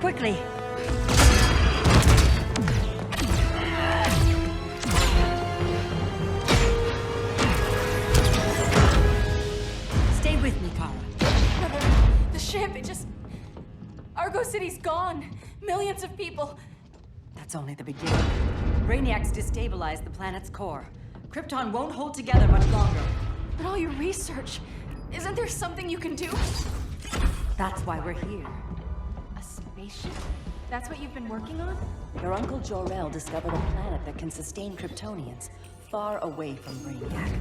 quickly. Stay with me, Kara. The ship, it just... Argo City's gone. Millions of people. That's only the beginning. Brainiac's destabilized the planet's core. Krypton won't hold together much longer. But all your research, isn't there something you can do? That's why we're here. A spaceship? That's what you've been working on? Your Uncle Jor-El discovered a planet that can sustain Kryptonians, far away from Brainiac.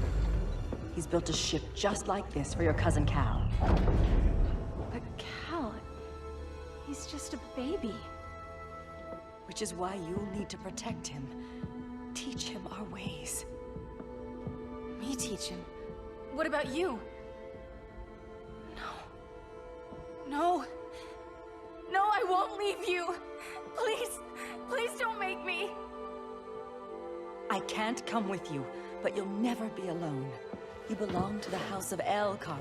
He's built a ship just like this for your cousin Cal. But Cal... he's just a baby. Which is why you'll need to protect him. Teach him our ways. Me teach him? What about you? No. No, I won't leave you. Please, please don't make me. I can't come with you, but you'll never be alone. You belong to the House of El, Kara.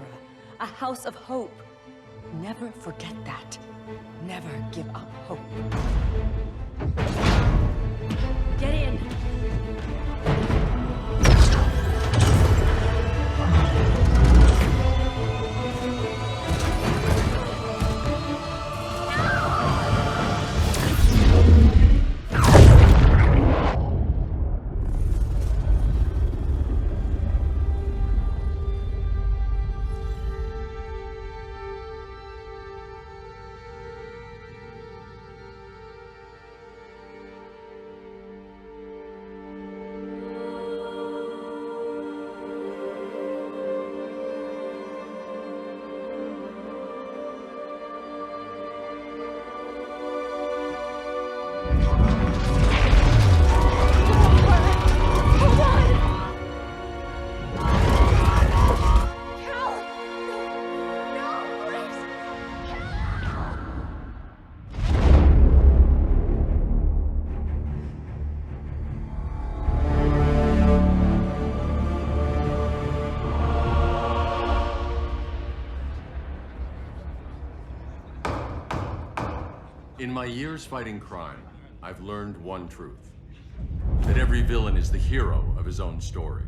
A house of hope. Never forget that. Never give up hope. Get in. In my years fighting crime, I've learned one truth. That every villain is the hero of his own story.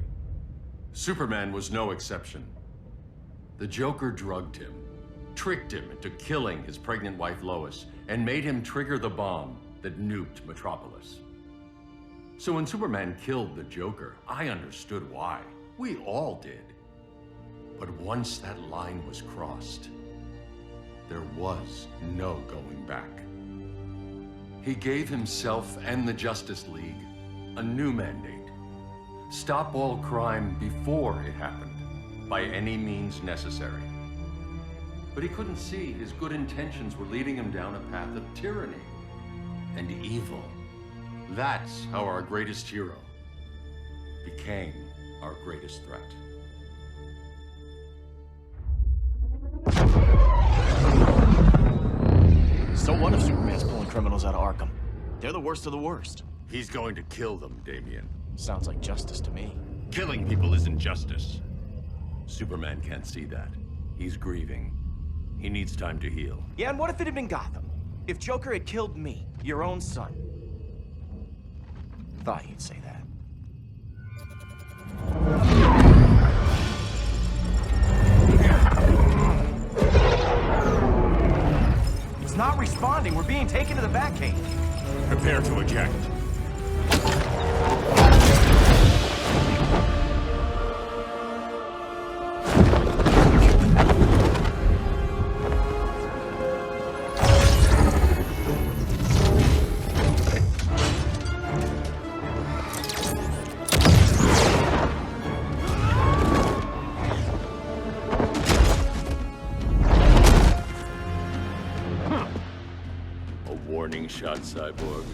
Superman was no exception. The Joker drugged him, tricked him into killing his pregnant wife Lois, and made him trigger the bomb that nuked Metropolis. So when Superman killed the Joker, I understood why. We all did. But once that line was crossed, there was no going back. He gave himself and the Justice League a new mandate. Stop all crime before it happened, by any means necessary. But he couldn't see his good intentions were leading him down a path of tyranny and evil. That's how our greatest hero became our greatest threat. So what if Superman's pulling criminals out of Arkham? They're the worst of the worst. He's going to kill them, Damian. Sounds like justice to me. Killing people isn't justice. Superman can't see that. He's grieving. He needs time to heal. Yeah, and what if it had been Gotham? If Joker had killed me, your own son? Thought you'd say that. It's not responding. We're being taken to the Batcave. Prepare to eject. Warning shot, Cyborg.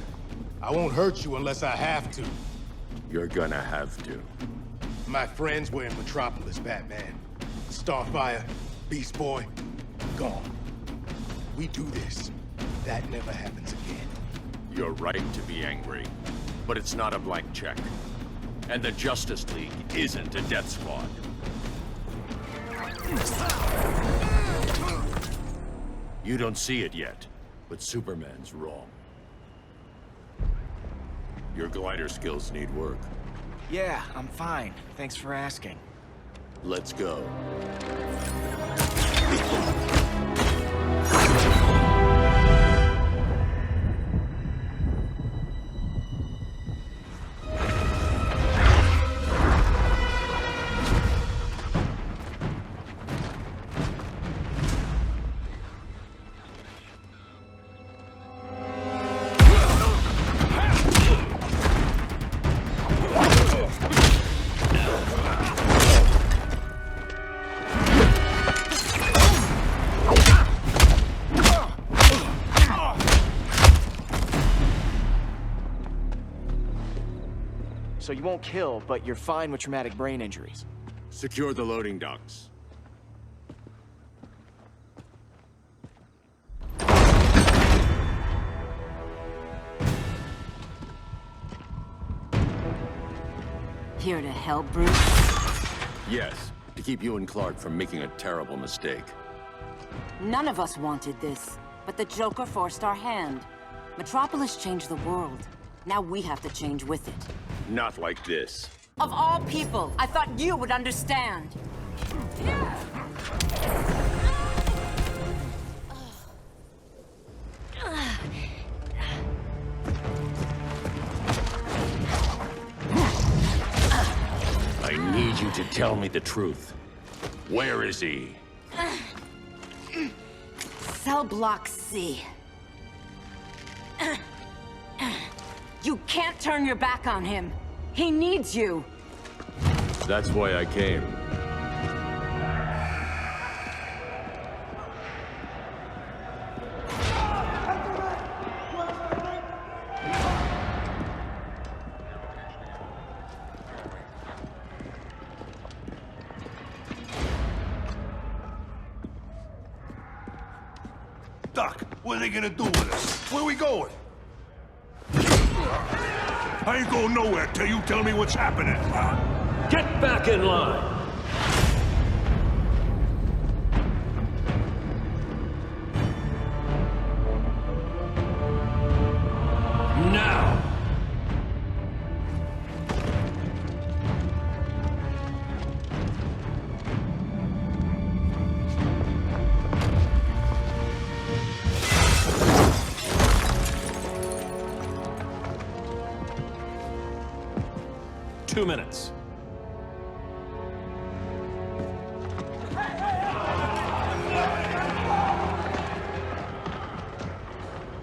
I won't hurt you unless I have to. You're gonna have to. My friends were in Metropolis, Batman. Starfire, Beast Boy, gone. We do this. That never happens again. You're right to be angry, but it's not a blank check. And the Justice League isn't a death squad. You don't see it yet, But Superman's wrong. Your glider skills need work. Yeah, I'm fine. Thanks for asking. Let's go. So you won't kill, but you're fine with traumatic brain injuries. Secure the loading docks. Here to help, Bruce? Yes, to keep you and Clark from making a terrible mistake. None of us wanted this, but the Joker forced our hand. Metropolis changed the world. Now we have to change with it. Not like this. Of all people, I thought you would understand. I need you to tell me the truth. Where is he? Cell Block C. You can't turn your back on him. He needs you. That's why I came. Doc, what are they gonna do with us? Where are we going? I ain't going nowhere till you tell me what's happening. Get back in line! Now! Two minutes.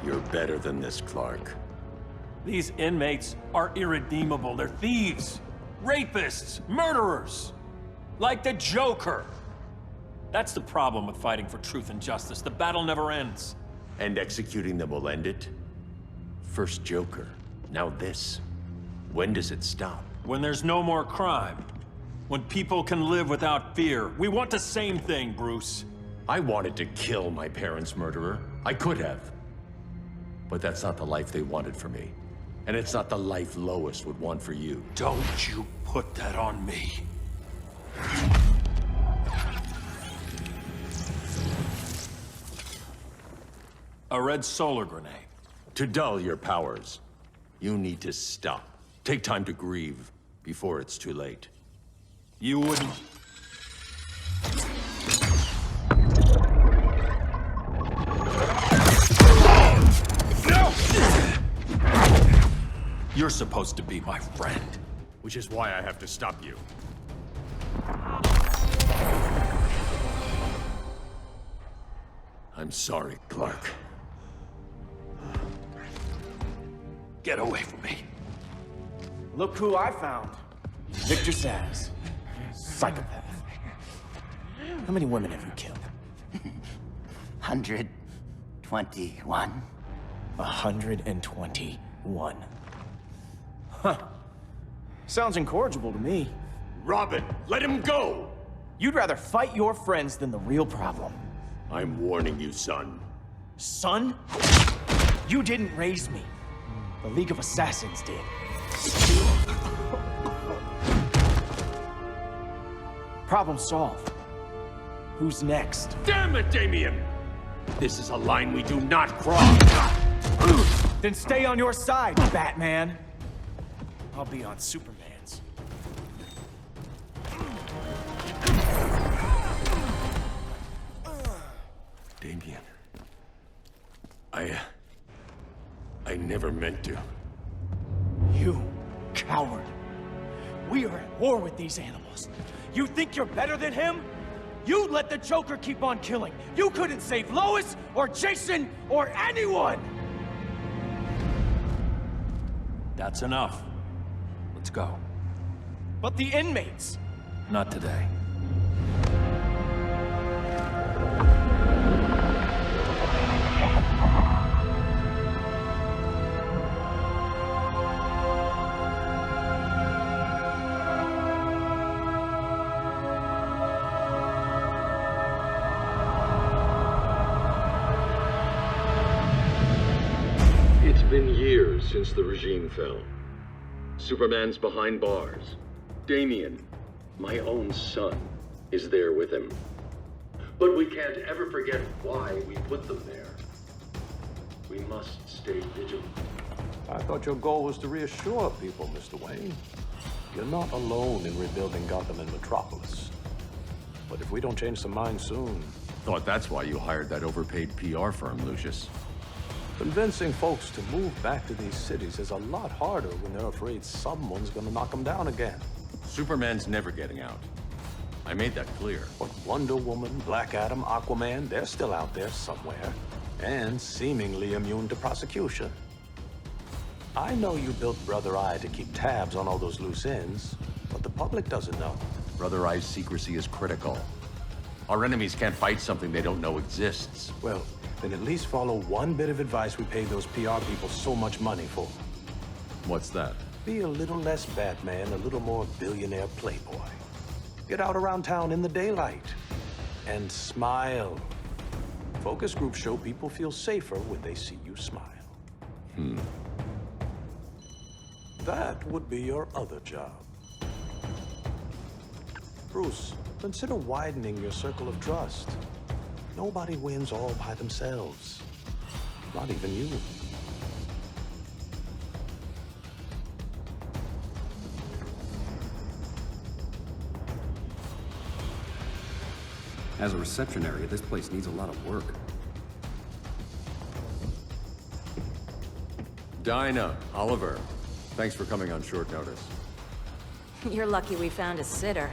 You're better than this, Clark. These inmates are irredeemable. They're thieves, rapists, murderers. Like the Joker. That's the problem with fighting for truth and justice. The battle never ends. And executing them will end it? First Joker, now this. When does it stop? When there's no more crime. When people can live without fear. We want the same thing, Bruce. I wanted to kill my parents' murderer. I could have. But that's not the life they wanted for me. And it's not the life Lois would want for you. Don't you put that on me. A red solar grenade. To dull your powers, you need to stop. Take time to grieve before it's too late. You wouldn't... You're supposed to be my friend. Which is why I have to stop you. I'm sorry, Clark. Get away from me. Look who I found. Victor Zsasz. Psychopath. How many women have you killed? 121. 121. Huh. Sounds incorrigible to me. Robin, let him go! You'd rather fight your friends than the real problem. I'm warning you, son. Son? You didn't raise me. The League of Assassins did. Problem solved. Who's next? Damn it, Damien! This is a line we do not cross. Then stay on your side, Batman. I'll be on Superman's. Damian. I never meant to. You coward. We are at war with these animals. You think you're better than him? You let the Joker keep on killing. You couldn't save Lois, or Jason, or anyone! That's enough. Let's go. But the inmates! Not today. It's been years since the regime fell. Superman's behind bars. Damian, my own son, is there with him. But we can't ever forget why we put them there. We must stay vigilant. I thought your goal was to reassure people, Mr. Wayne. You're not alone in rebuilding Gotham and Metropolis. But if we don't change some minds soon... Thought that's why you hired that overpaid PR firm, Lucius. Convincing folks to move back to these cities is a lot harder when they're afraid someone's gonna knock them down again. Superman's never getting out. I made that clear. But Wonder Woman, Black Adam, Aquaman, they're still out there somewhere. And seemingly immune to prosecution. I know you built Brother Eye to keep tabs on all those loose ends, but the public doesn't know. Brother Eye's secrecy is critical. Our enemies can't fight something they don't know exists. Well, then at least follow one bit of advice we pay those PR people so much money for. What's that? Be a little less Batman, a little more billionaire playboy. Get out around town in the daylight. And smile. Focus groups show people feel safer when they see you smile. That would be your other job. Bruce, consider widening your circle of trust. Nobody wins all by themselves. Not even you. As a reception area, this place needs a lot of work. Dinah, Oliver, thanks for coming on short notice. You're lucky we found a sitter.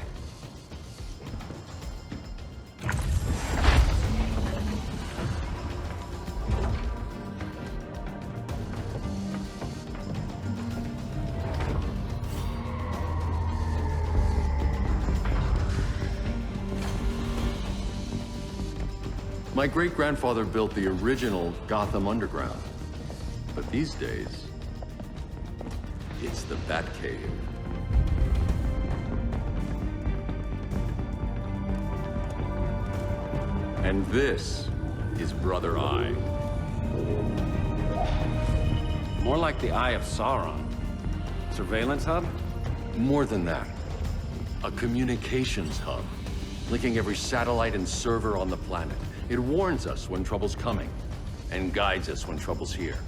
My great-grandfather built the original Gotham Underground. But these days, it's the Batcave. And this is Brother Eye. More like the Eye of Sauron. Surveillance hub? More than that. A communications hub, linking every satellite and server on the planet. It warns us when trouble's coming, and guides us when trouble's here.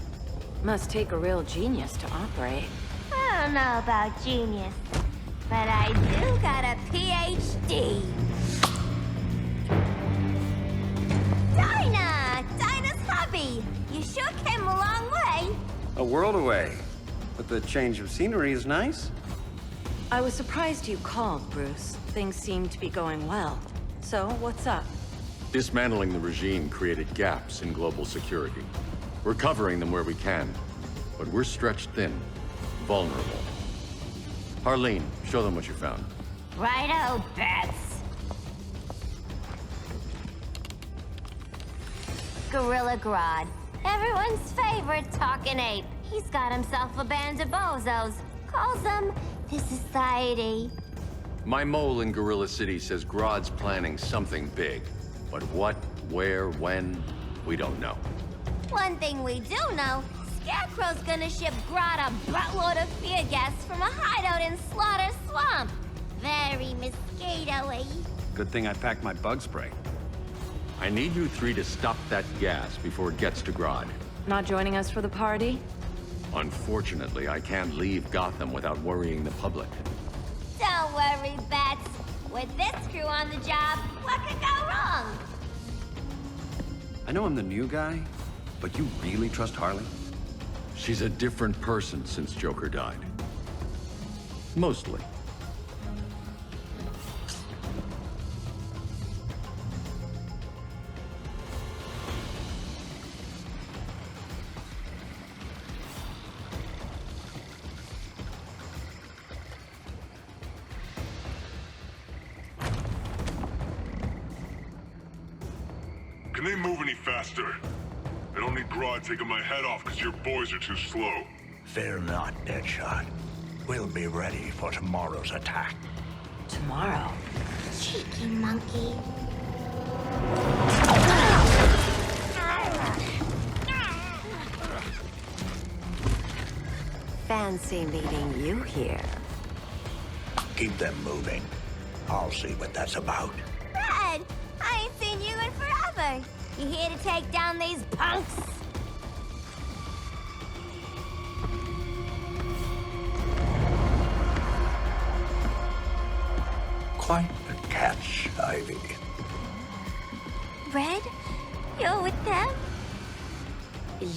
Must take a real genius to operate. I don't know about genius, but I do got a PhD. Dinah's hubby! You sure came a long way. A world away. But the change of scenery is nice. I was surprised you called, Bruce. Things seem to be going well. So, what's up? Dismantling the regime created gaps in global security. We're covering them where we can, but we're stretched thin, vulnerable. Harleen, show them what you found. Righto, Bats. Gorilla Grodd. Everyone's favorite talking ape. He's got himself a band of bozos. Calls them the Society. My mole in Gorilla City says Grodd's planning something big. But what, where, when, we don't know. One thing we do know, Scarecrow's gonna ship Grodd a buttload of fear gas from a hideout in Slaughter Swamp. Very mosquito-y. Good thing I packed my bug spray. I need you three to stop that gas before it gets to Grodd. Not joining us for the party? Unfortunately, I can't leave Gotham without worrying the public. Don't worry, Bats. With this crew on the job, what could go wrong? I know I'm the new guy, but you really trust Harley? She's a different person since Joker died. Mostly. Can they move any faster? I don't need Grodd taking my head off because your boys are too slow. Fear not, Deadshot. We'll be ready for tomorrow's attack. Tomorrow? Cheeky monkey. Fancy meeting you here. Keep them moving. I'll see what that's about. Red, I ain't seen you in forever. You here to take down these punks? Quite a catch, Ivy. Red, you're with them?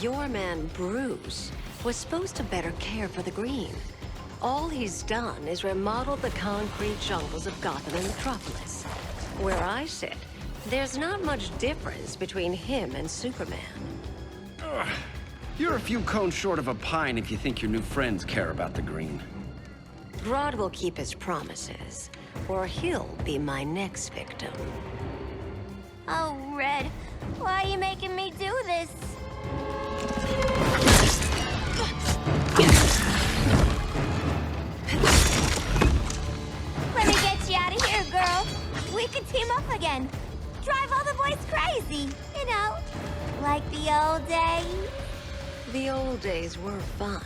Your man, Bruce, was supposed to better care for the Green. All he's done is remodel the concrete jungles of Gotham and Metropolis. Where I sit, there's not much difference between him and Superman. You're a few cones short of a pine if you think your new friends care about the Green. Grodd will keep his promises, or he'll be my next victim. Oh, Red, why are you making me do this? Let me get you out of here, girl. We could team up again. Drive all the boys crazy, you know, like the old days. The old days were fun,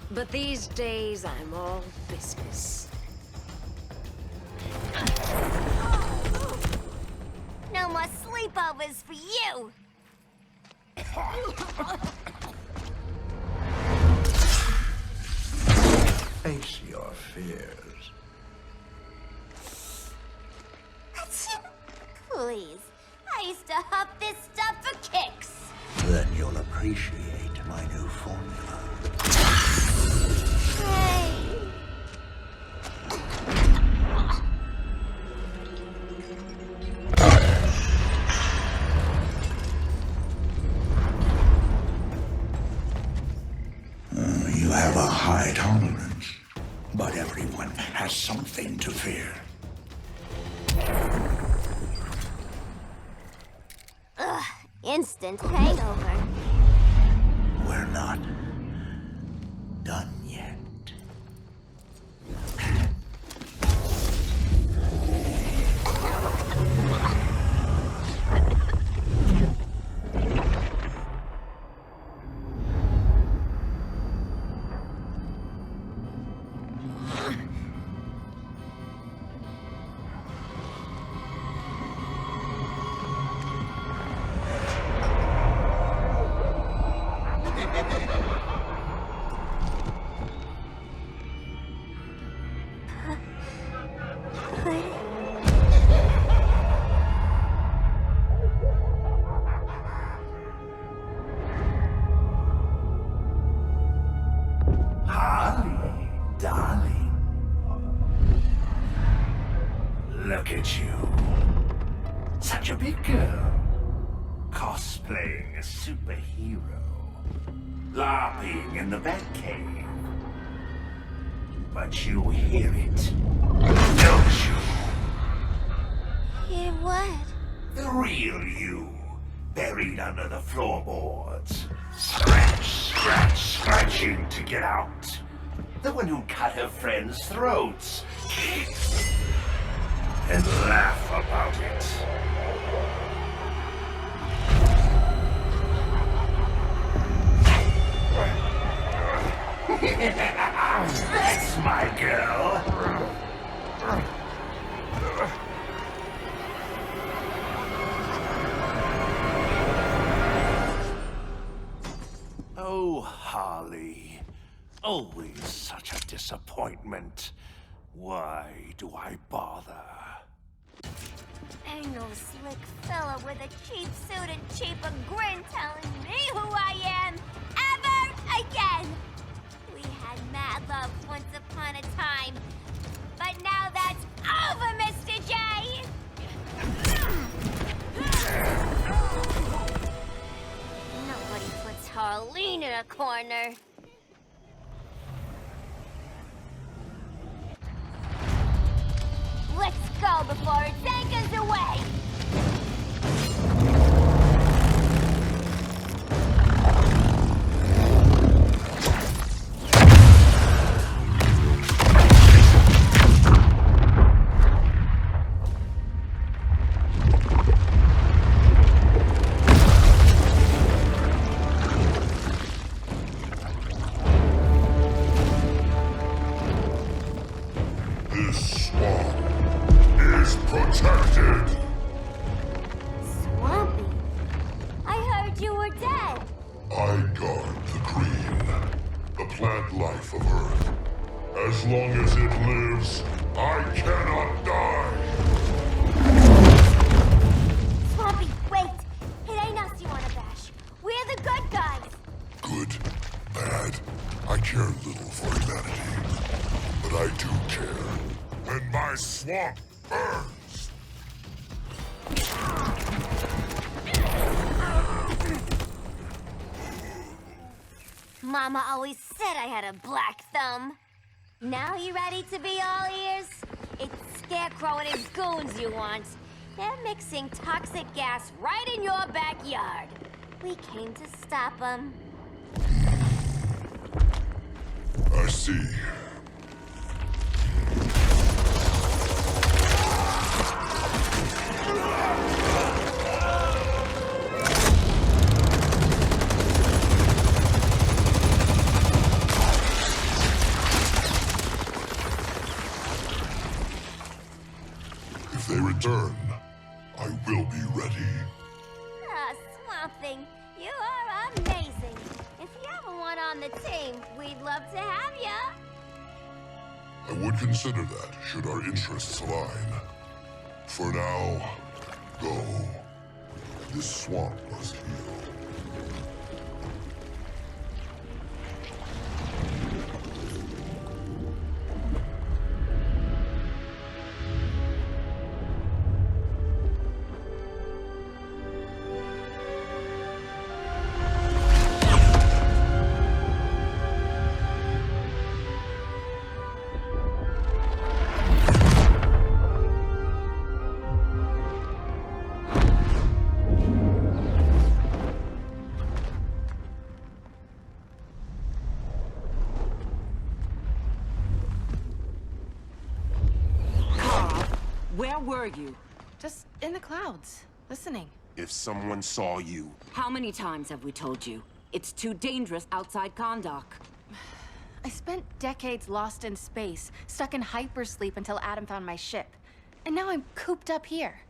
but these days I'm all business. No more sleepovers for you. Face your fears. Please, I used to huff this stuff for kicks. Then you'll appreciate my new formula. Hey. You have a high tolerance, but everyone has something to fear. Ugh, instant hangover. We're not done yet. Harley, darling. Look at you. Such a big girl. Cosplaying a superhero. LARPing in the Batcave. But you hear it, don't you? Hear what? The real you, buried under the floorboards. Scratch, scratch, scratching to get out. The one who cut her friends' throats. And laugh about it. That's my girl. Oh, Harley. Always such a disappointment. Why do I bother? Ain't no slick fella with a cheap suit and cheaper grin telling me who I am ever again. We had mad love once upon a time, but now that's over, Mr. J! Nobody puts Harleen in a corner. Let's go before it takes us away! This swamp is protected. Swampy? I heard you were dead. I guard the green, the plant life of Earth. As long as it lives, I cannot die. Swampy, wait! It ain't us you wanna bash. We're the good guys. Good, bad, I care little for humanity. But I do care. And my swamp burns! Mama always said I had a black thumb. Now you ready to be all ears? It's Scarecrow and his goons you want. They're mixing toxic gas right in your backyard. We came to stop them. I see. If they return, I will be ready. Ah, Swamp Thing, you are amazing. If you ever want on the team, we'd love to have you. I would consider that, should our interests align. For now, go. This swamp must heal. Where were you? Just in the clouds, listening. If someone saw you... How many times have we told you? It's too dangerous outside Kahndaq. I spent decades lost in space, stuck in hypersleep until Adam found my ship. And now I'm cooped up here.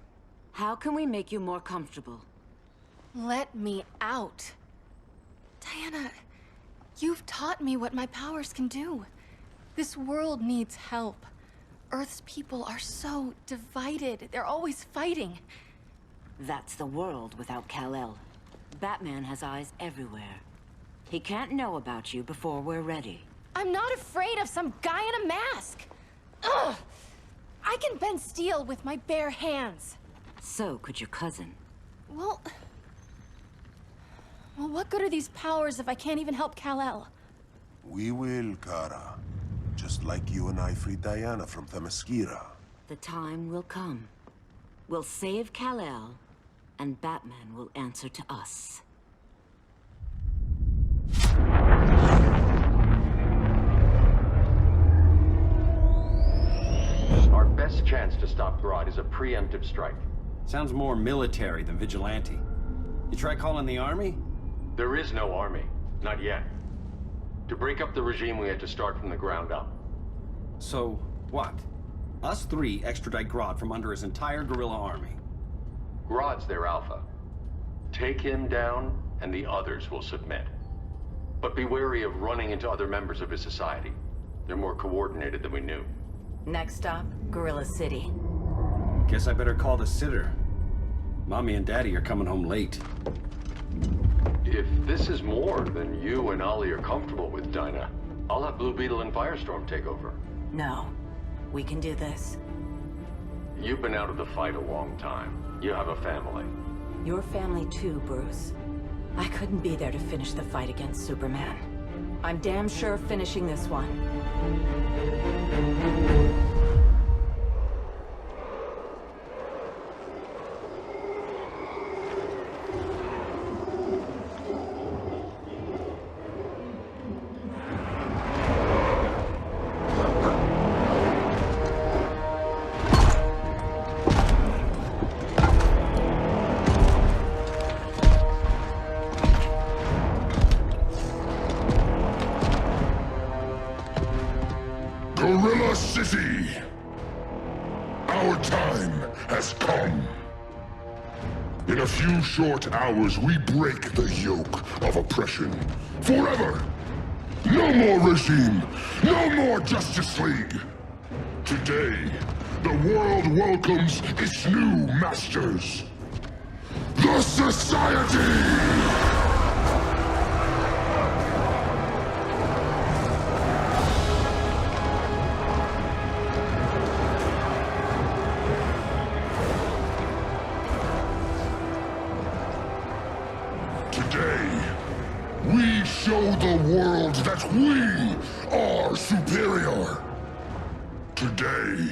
How can we make you more comfortable? Let me out. Diana, you've taught me what my powers can do. This world needs help. Earth's people are so divided. They're always fighting. That's the world without Kal-El. Batman has eyes everywhere. He can't know about you before we're ready. I'm not afraid of some guy in a mask. Ugh! I can bend steel with my bare hands. So could your cousin. Well, what good are these powers if I can't even help Kal-El? We will, Kara. Just like you and I freed Diana from Themyscira. The time will come. We'll save Kal-El, and Batman will answer to us. Our best chance to stop Grodd is a preemptive strike. Sounds more military than vigilante. You try calling the army? There is no army. Not yet. To break up the regime, we had to start from the ground up. So, what? Us three extradite Grodd from under his entire guerrilla army. Grodd's their alpha. Take him down, and the others will submit. But be wary of running into other members of his society. They're more coordinated than we knew. Next stop, Gorilla City. Guess I better call the sitter. Mommy and Daddy are coming home late. If this is more than you and Ollie are comfortable with, Dinah, I'll have Blue Beetle and Firestorm take over. No. We can do this. You've been out of the fight a long time. You have a family. Your family too, Bruce. I couldn't be there to finish the fight against Superman. I'm damn sure finishing this one. Gorilla City! Our time has come. In a few short hours, we break the yoke of oppression. Forever! No more regime! No more Justice League! Today, the world welcomes its new masters. The Society! We show the world that we are superior. Today,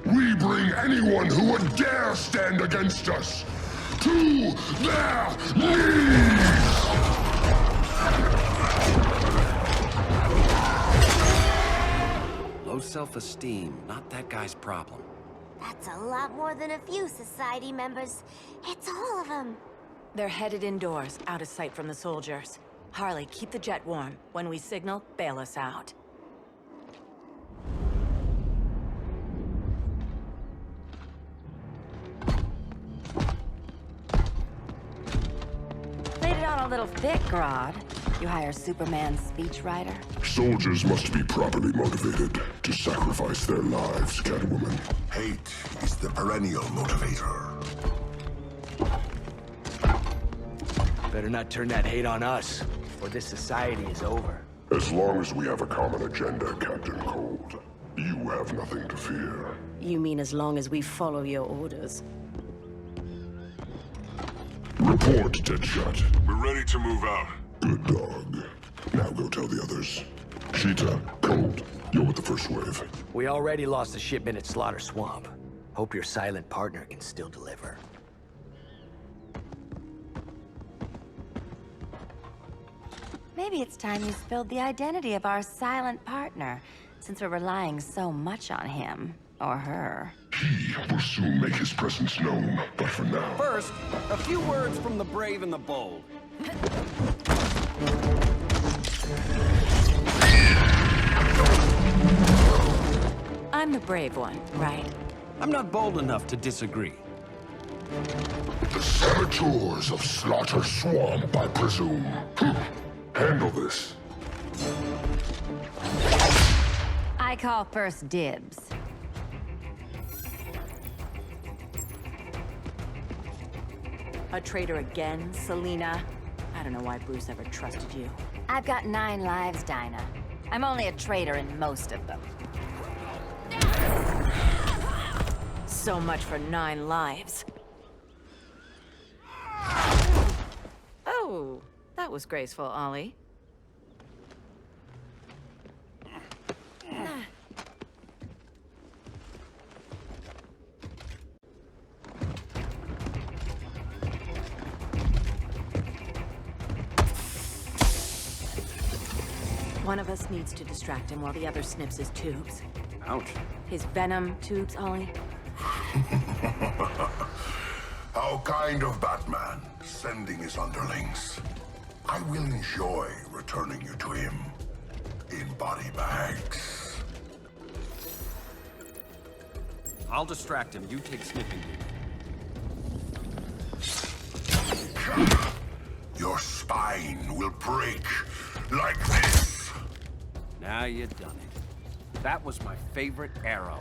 we bring anyone who would dare stand against us to their knees! Low self-esteem, not that guy's problem. That's a lot more than a few society members. It's all of them. They're headed indoors, out of sight from the soldiers. Harley, keep the jet warm. When we signal, bail us out. Played it on a little thick, Grodd. You hire Superman's speechwriter? Soldiers must be properly motivated to sacrifice their lives, Catwoman. Hate is the perennial motivator. Better not turn that hate on us, or this society is over. As long as we have a common agenda, Captain Cold, you have nothing to fear. You mean as long as we follow your orders? Report, Deadshot. We're ready to move out. Good dog. Now go tell the others. Cheetah, Cold, you're with the first wave. We already lost a shipment at Slaughter Swamp. Hope your silent partner can still deliver. Maybe it's time you spilled the identity of our silent partner, since we're relying so much on him. Or her. He will soon make his presence known, but for now... First, a few words from the brave and the bold. I'm the brave one, right? I'm not bold enough to disagree. The saboteurs of Slaughter Swamp, I presume. Handle this. I call first dibs. A traitor again, Selina? I don't know why Bruce ever trusted you. I've got 9 lives, Dinah. I'm only a traitor in most of them. So much for 9 lives. Oh, that was graceful, Ollie. One of us needs to distract him while the other snips his tubes. Ouch. His venom tubes, Ollie? How kind of Batman, sending his underlings. I will enjoy returning you to him in body bags. I'll distract him. You take sniffing duty. Your spine will break Like this. Now you done it. That was my favorite arrow.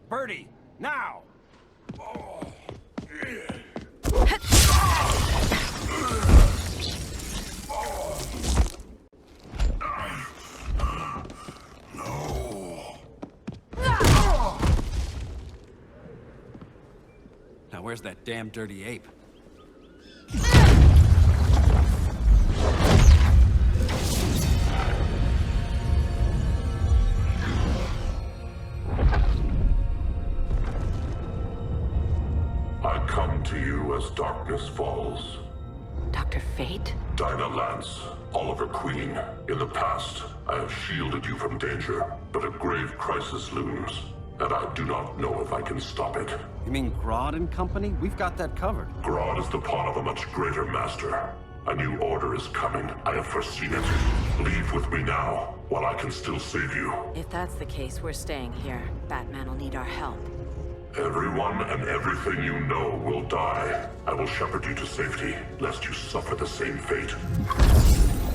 Birdie, now! Now where's that damn dirty ape? I come to you as darkness falls. Dr. Fate? Dinah Lance, Oliver Queen. In the past, I have shielded you from danger, but a grave crisis looms, and I do not know if I can stop it. You mean Grodd and company? We've got that covered. Grodd is the pawn of a much greater master. A new order is coming. I have foreseen it. Leave with me now, while I can still save you. If that's the case, we're staying here. Batman will need our help. Everyone and everything you know will die. I will shepherd you to safety, lest you suffer the same fate.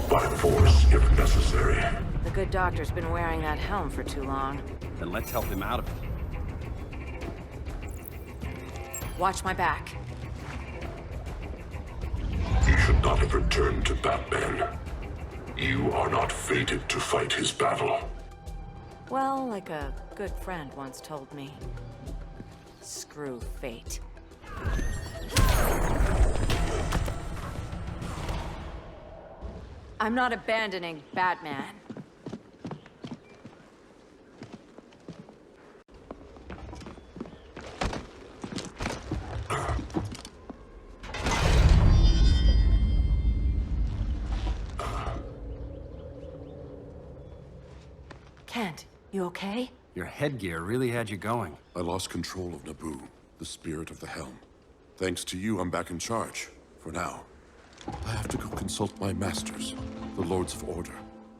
By force, if necessary. The good doctor's been wearing that helm for too long. Then let's help him out of it. Watch my back. You should not have returned to Batman. You are not fated to fight his battle. Well, like a good friend once told me. Screw fate. I'm not abandoning Batman. Kent, you okay? Your headgear really had you going. I lost control of Naboo, the spirit of the helm. Thanks to you, I'm back in charge. For now. I have to go consult my masters, the Lords of Order.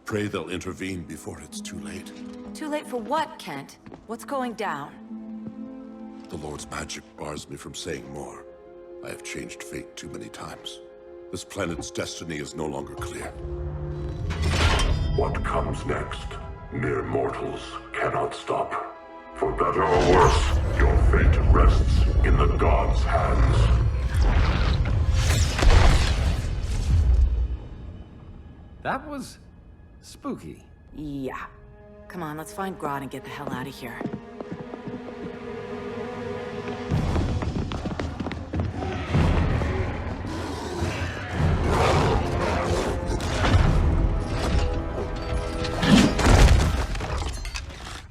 Pray they'll intervene before it's too late. Too late for what, Kent? What's going down? The Lord's magic bars me from saying more. I have changed fate too many times. This planet's destiny is no longer clear. What comes next? Mere mortals cannot stop. For better or worse, your fate rests in the gods' hands. That was spooky. Yeah. Come on, let's find Grodd and get the hell out of here.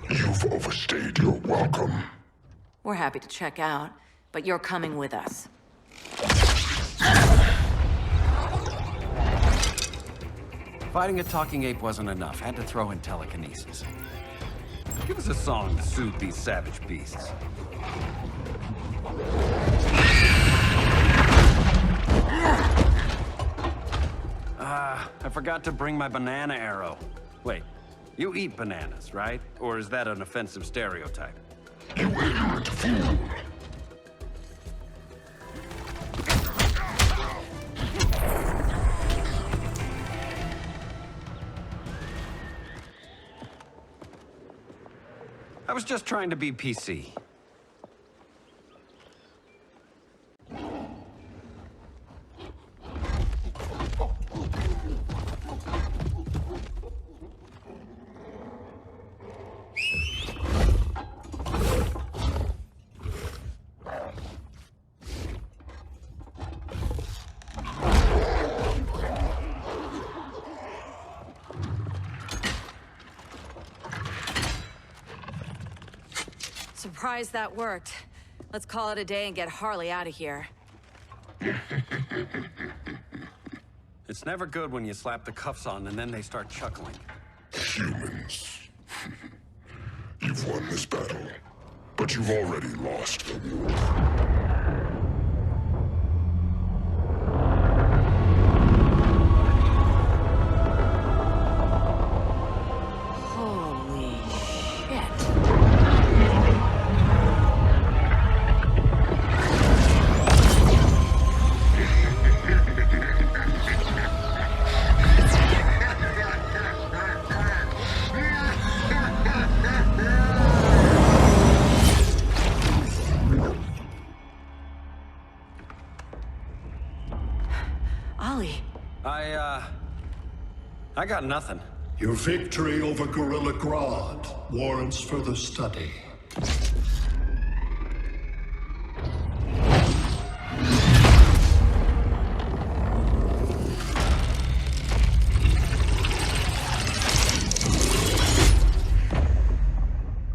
You've overstayed your welcome. We're happy to check out, but you're coming with us. Fighting a talking ape wasn't enough. Had to throw in telekinesis. Give us a song to soothe these savage beasts. I forgot to bring my banana arrow. Wait, you eat bananas, right? Or is that an offensive stereotype? You ignorant fool! I was just trying to be PC. Surprised that worked. Let's call it a day and get Harley out of here. It's never good when you slap the cuffs on and then they start chuckling. Humans. You've won this battle, but you've already lost the war. Golly. I got nothing. Your victory over Gorilla Grodd warrants further study.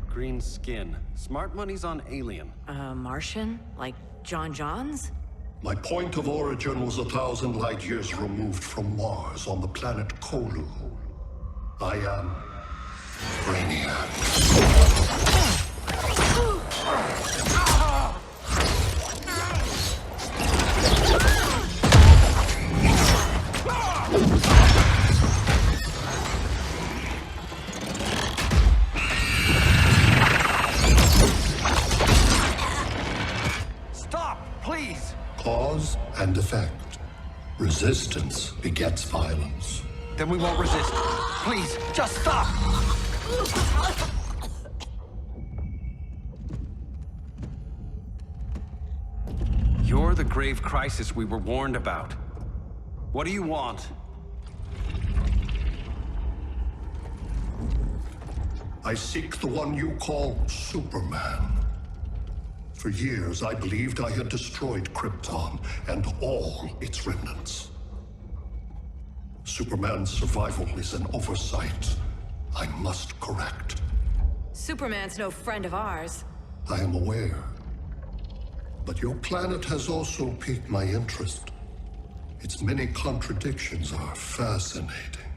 Green skin. Smart money's on alien. Martian? Like John Johns? My point of origin was 1,000 light years removed from Mars on the planet Kolu. I am Brainiac. Cause and effect. Resistance begets violence. Then we won't resist. Please, just stop! You're the grave crisis we were warned about. What do you want? I seek the one you call Superman. For years, I believed I had destroyed Krypton and all its remnants. Superman's survival is an oversight I must correct. Superman's no friend of ours. I am aware. But your planet has also piqued my interest. Its many contradictions are fascinating.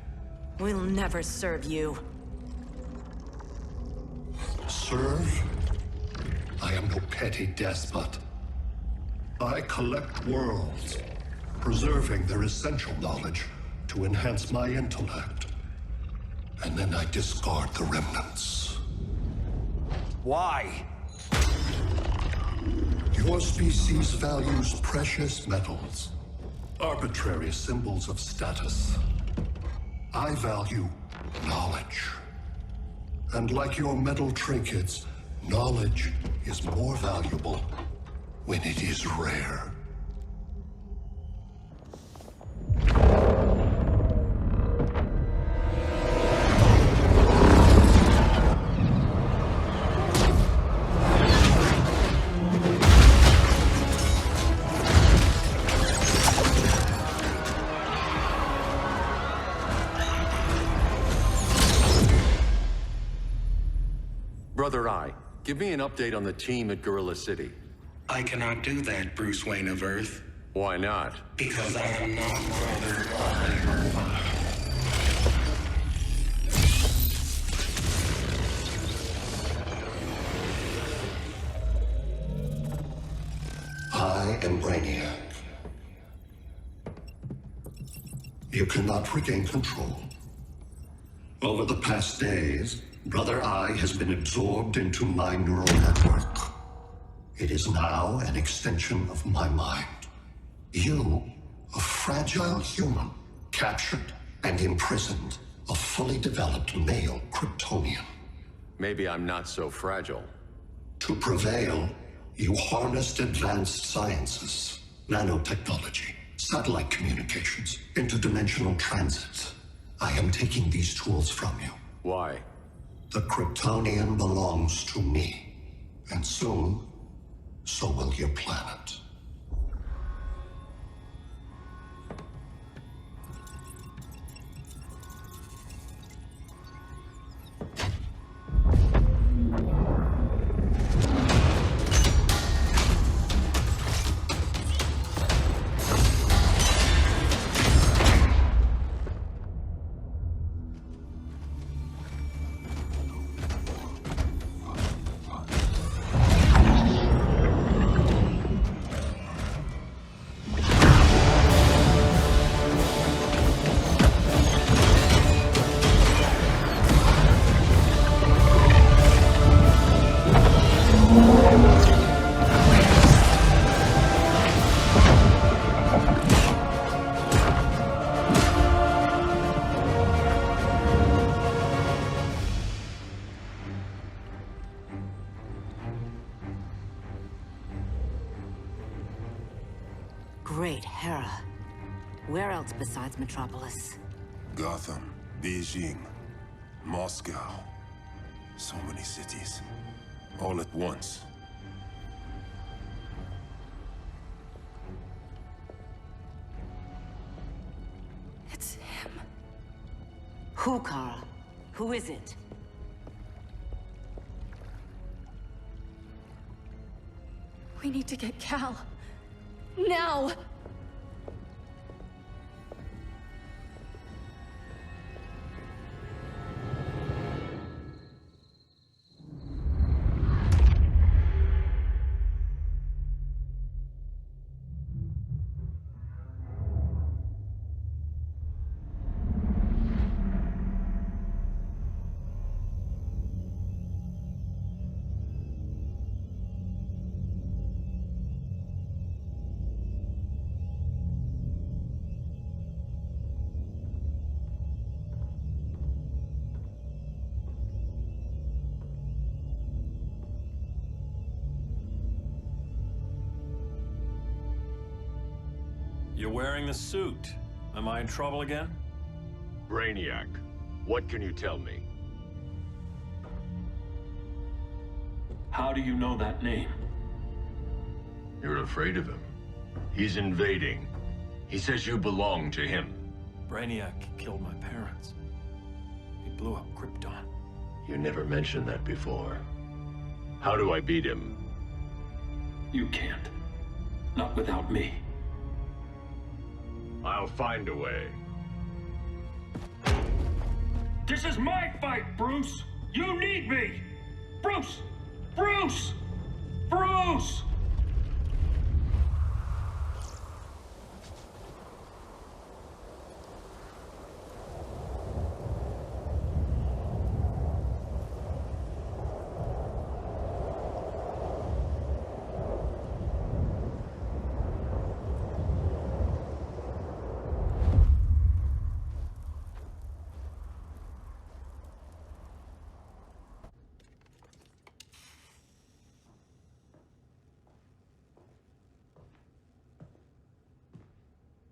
We'll never serve you. Serve? I am no petty despot. I collect worlds, preserving their essential knowledge to enhance my intellect. And then I discard the remnants. Why? Your species values precious metals, arbitrary symbols of status. I value knowledge. And like your metal trinkets, knowledge is more valuable when it is rare. Brother Eye, give me an update on the team at Gorilla City. I cannot do that, Bruce Wayne of Earth. Why not? Because I am not Brother Eye. I am Brainiac. You cannot regain control. Over the past days, Brother Eye has been absorbed into my neural network. It is now an extension of my mind. You, a fragile human, captured and imprisoned a fully developed male Kryptonian. Maybe I'm not so fragile. To prevail, you harnessed advanced sciences, nanotechnology, satellite communications, interdimensional transits. I am taking these tools from you. Why? The Kryptonian belongs to me, and soon, so will your planet. Great Hera. Where else besides Metropolis? Gotham, Beijing, Moscow. So many cities. All at once. It's him. Who, Kara? Who is it? We need to get Cal. Now! You're wearing the suit. Am I in trouble again? Brainiac, what can you tell me? How do you know that name? You're afraid of him. He's invading. He says you belong to him. Brainiac killed my parents. He blew up Krypton. You never mentioned that before. How do I beat him? You can't. Not without me. I'll find a way. This is my fight, Bruce! You need me! Bruce! Bruce! Bruce!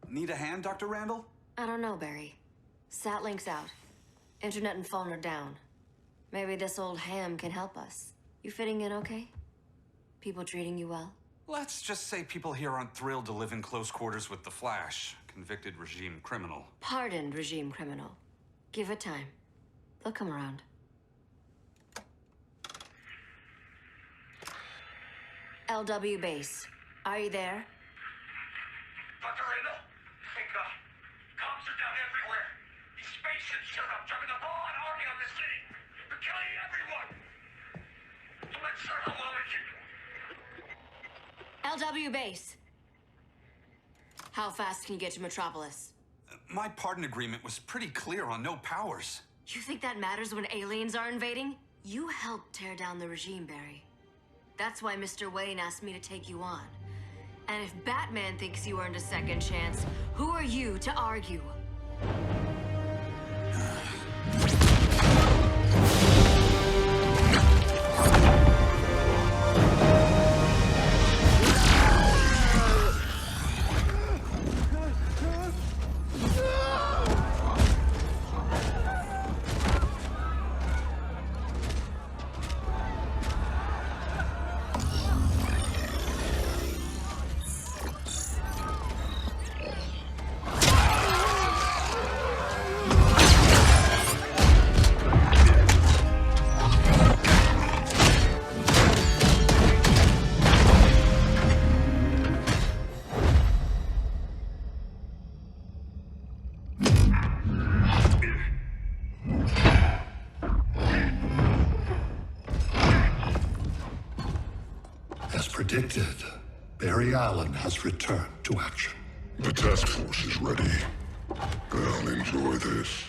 Need a hand, Dr. Randall? I don't know, Barry. Satlink's out. Internet and phone are down. Maybe this old ham can help us. You fitting in okay? People treating you well? Let's just say people here aren't thrilled to live in close quarters with the Flash, convicted regime criminal. Pardoned regime criminal. Give it time. They'll come around. LW base. Are you there? Dr. Randall? Thank God. Cops are down everywhere. These spaceships showed up, driving the ball and army on this city. They're killing everyone. So let's start a law LW base. How fast can you get to Metropolis? My pardon agreement was pretty clear on no powers. You think that matters when aliens are invading? You helped tear down the regime, Barry. That's why Mr. Wayne asked me to take you on. And if Batman thinks you earned a second chance, who are you to argue? As predicted, Barry Allen has returned to action. The task force is ready. They'll enjoy this.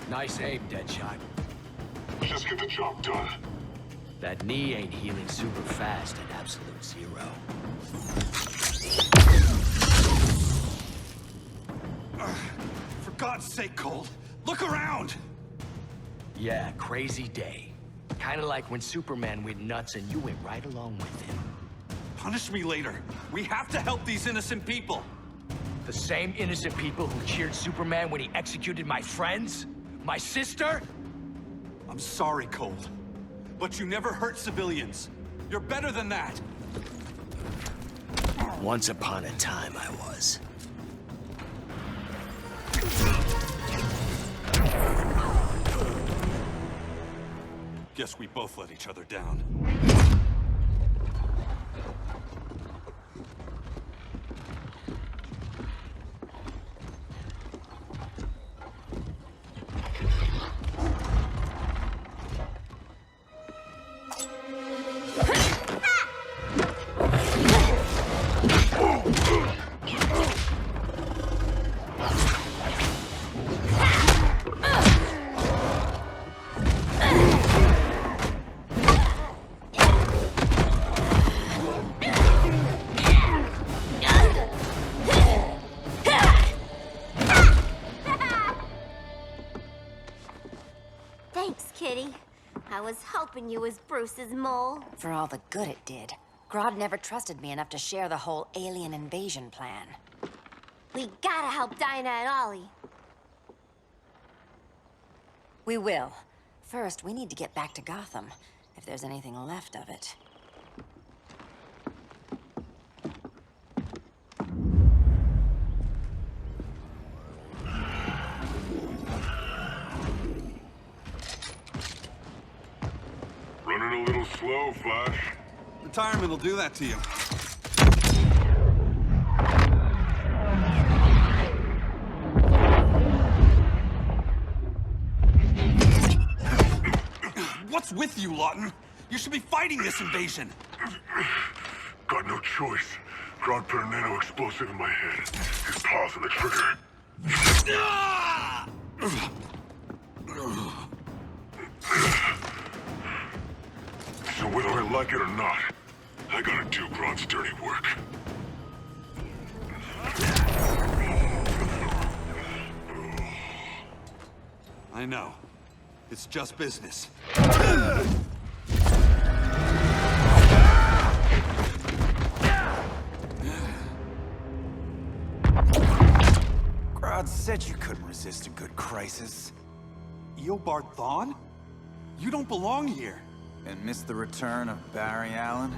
Nice aim, Deadshot. Let's just get the job done. That knee ain't healing super fast at absolute zero. For God's sake, Cole, look around! Yeah, crazy day. Kinda like when Superman went nuts and you went right along with him. Punish me later. We have to help these innocent people. The same innocent people who cheered Superman when he executed my friends? My sister? I'm sorry, Cole, but you never hurt civilians. You're better than that. Once upon a time, I was. Guess we both let each other down. Thanks, Kitty. I was hoping you was Bruce's mole. For all the good it did. Grodd never trusted me enough to share the whole alien invasion plan. We gotta help Dinah and Ollie. We will. First, we need to get back to Gotham, if there's anything left of it. Running a little slow, Flash. Retirement will do that to you. What's with you, Lawton? You should be fighting this invasion. Got no choice. Grodd put a nano-explosive in my head. His paws on the trigger. So whether I like it or not, I gotta do Grodd's dirty work. I know. It's just business. Grodd said you couldn't resist a good crisis. Eobard Thawne? You don't belong here. And miss the return of Barry Allen?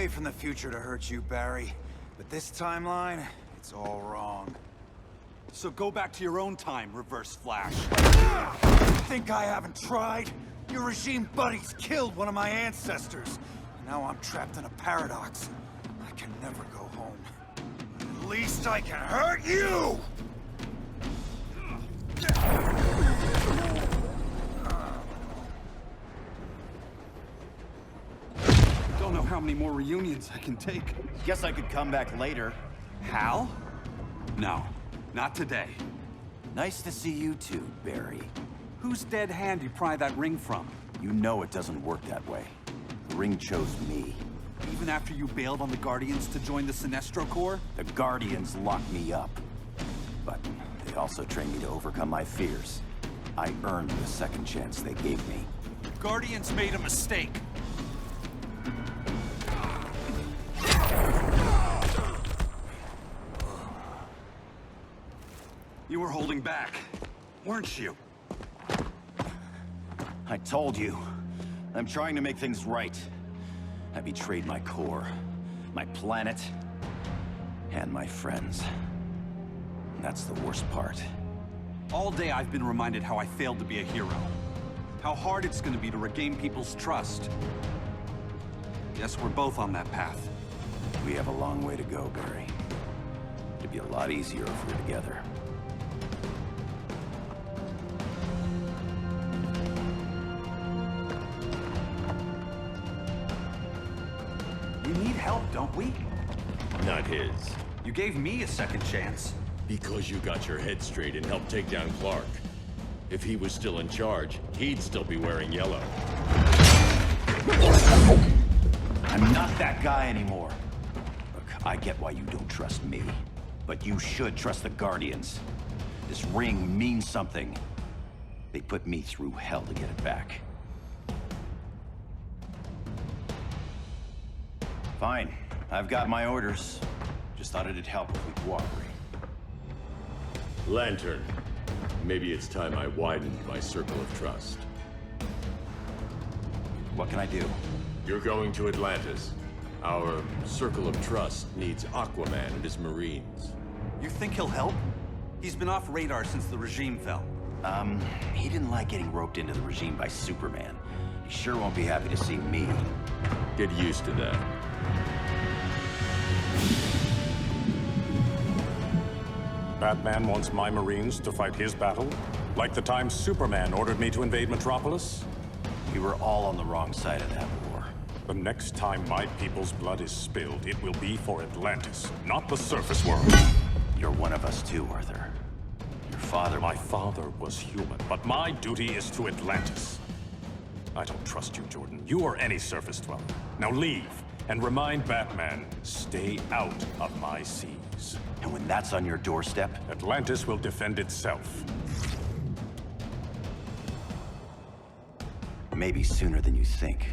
From the future to hurt you, Barry. But this timeline, it's all wrong. So go back to your own time, Reverse Flash. Think I haven't tried? Your regime buddies killed one of my ancestors. Now I'm trapped in a paradox. I can never go home. At least I can hurt you! Don't know how many more reunions I can take. Guess I could come back later. Hal? No, not today. Nice to see you too, Barry. Whose dead hand you pry that ring from? You know it doesn't work that way. The ring chose me. Even after you bailed on the Guardians to join the Sinestro Corps? The Guardians locked me up. But they also trained me to overcome my fears. I earned the second chance they gave me. The Guardians made a mistake. You were holding back, weren't you? I told you. I'm trying to make things right. I betrayed my Corps, my planet, and my friends. And that's the worst part. All day I've been reminded how I failed to be a hero. How hard it's going to be to regain people's trust. Yes, we're both on that path. We have a long way to go, Barry. It'd be a lot easier if we were together. We need help, don't we? Not his. You gave me a second chance. Because you got your head straight and helped take down Clark. If he was still in charge, he'd still be wearing yellow. I'm not that guy anymore. Look, I get why you don't trust me. But you should trust the Guardians. This ring means something. They put me through hell to get it back. Fine. I've got my orders. Just thought it'd help if we cooperate. Lantern. Maybe it's time I widened my circle of trust. What can I do? You're going to Atlantis. Our circle of trust needs Aquaman and his Marines. You think he'll help? He's been off radar since the regime fell. He didn't like getting roped into the regime by Superman. He sure won't be happy to see me. Get used to that. Batman wants my Marines to fight his battle? Like the time Superman ordered me to invade Metropolis? We were all on the wrong side of that war. The next time my people's blood is spilled, it will be for Atlantis, not the surface world. You're one of us too, Arthur. Your father... My father was human, but my duty is to Atlantis. I don't trust you, Jordan. You or any surface dweller. Now leave, and remind Batman, stay out of my seas. And when that's on your doorstep? Atlantis will defend itself. Maybe sooner than you think.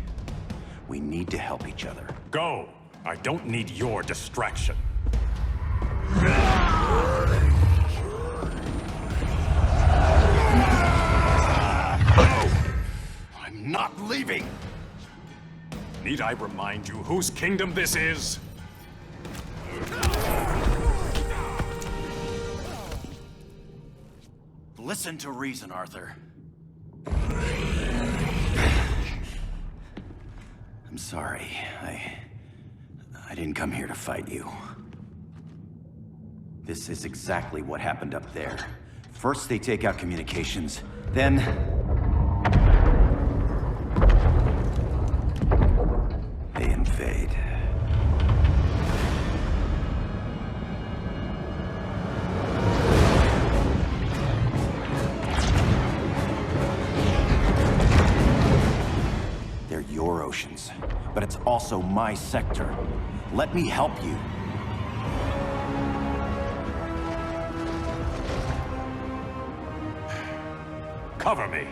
We need to help each other. Go! I don't need your distraction. I'm not leaving! Need I remind you whose kingdom this is? Listen to reason, Arthur. I'm sorry. I didn't come here to fight you. This is exactly what happened up there. First they take out communications, then... they invade. They're your oceans, but it's also my sector. Let me help you. Cover me.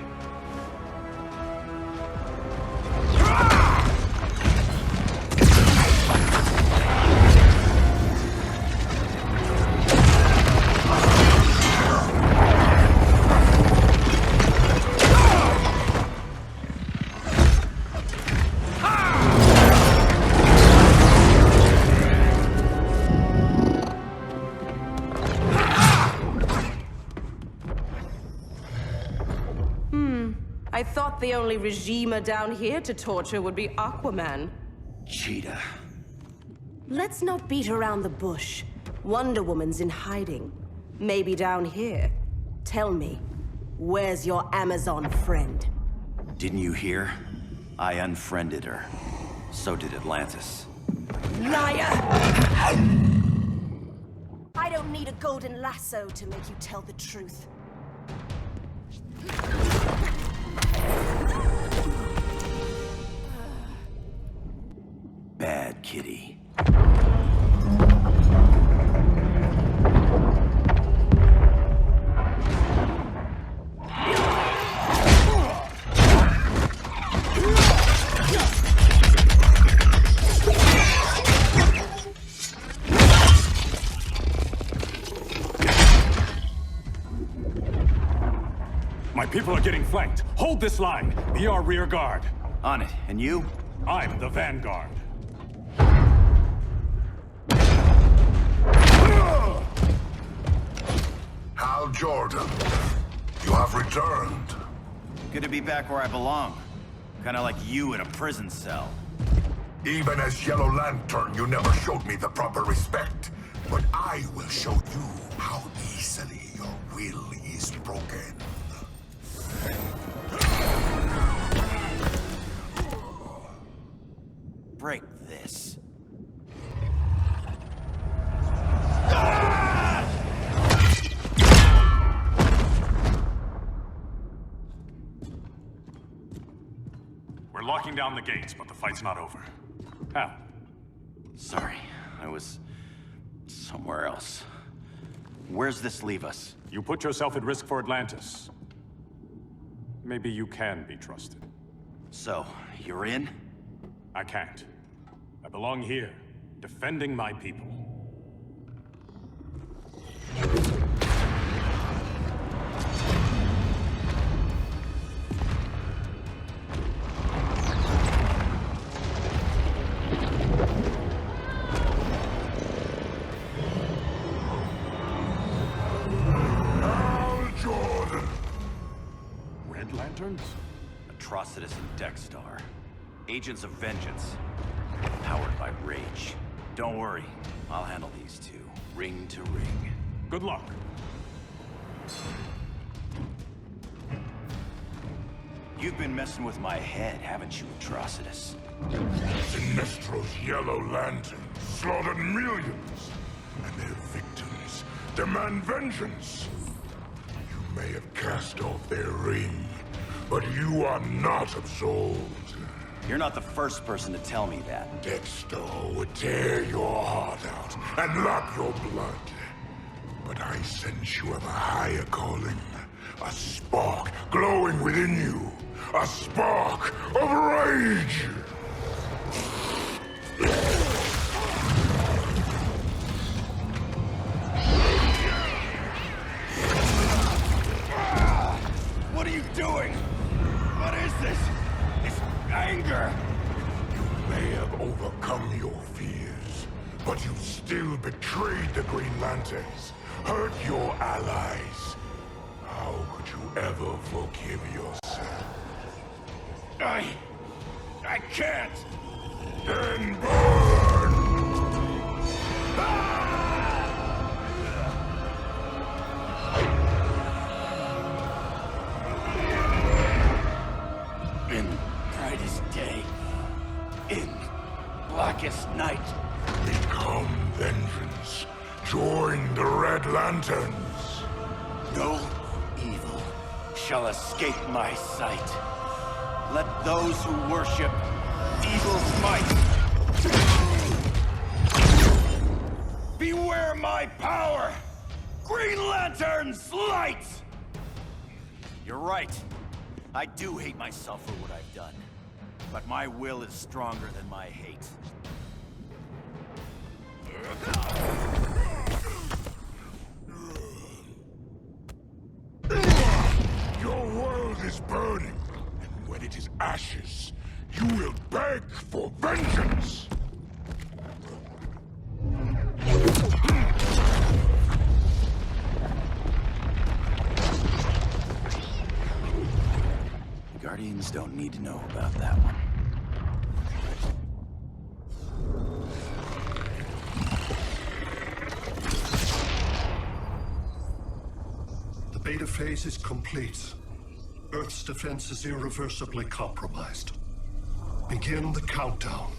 I thought the only regimer down here to torture would be Aquaman. Cheetah. Let's not beat around the bush. Wonder Woman's in hiding. Maybe down here. Tell me, where's your Amazon friend? Didn't you hear? I unfriended her. So did Atlantis. Liar! I don't need a golden lasso to make you tell the truth. Bad kitty. My people are getting flanked. Hold this line. Be our rear guard. On it. And you? I'm the vanguard. Hal Jordan, you have returned. Good to be back where I belong. Kinda like you in a prison cell. Even as Yellow Lantern, you never showed me the proper respect. But I will show you how easily your will is broken. Break this. We're locking down the gates, but the fight's not over. Hal. Sorry, I was somewhere else. Where's this leave us? You put yourself at risk for Atlantis. Maybe you can be trusted. So, you're in? I can't. I belong here, defending my people. Hal Jordan! Red Lanterns? Atrocitus and Dexstar. Agents of Vengeance. Powered by rage. Don't worry, I'll handle these two, ring to ring. Good luck. You've been messing with my head, haven't you, Atrocitus? Sinestro's Yellow Lantern slaughtered millions, and their victims demand vengeance. You may have cast off their ring, but you are not absolved. You're not the first person to tell me that. Dexter would tear your heart out and lap your blood. But I sense you have a higher calling. A spark glowing within you. A spark of rage! What are you doing? What is this? It's anger! You may have overcome your fears, but you still betrayed the Green Lanterns, hurt your allies. How could you ever forgive yourself? I can't! Then burn! In brightest day, in blackest night. Become vengeance. Join the Red Lanterns. No evil shall escape my sight. Let those who worship evil's might beware my power! Green Lantern's light! You're right. I do hate myself for what I've done. But my will is stronger than my hate. Your world is burning, and when it is ashes, you will beg for vengeance! Guardians don't need to know about that one. The beta phase is complete. Earth's defense is irreversibly compromised. Begin the countdown.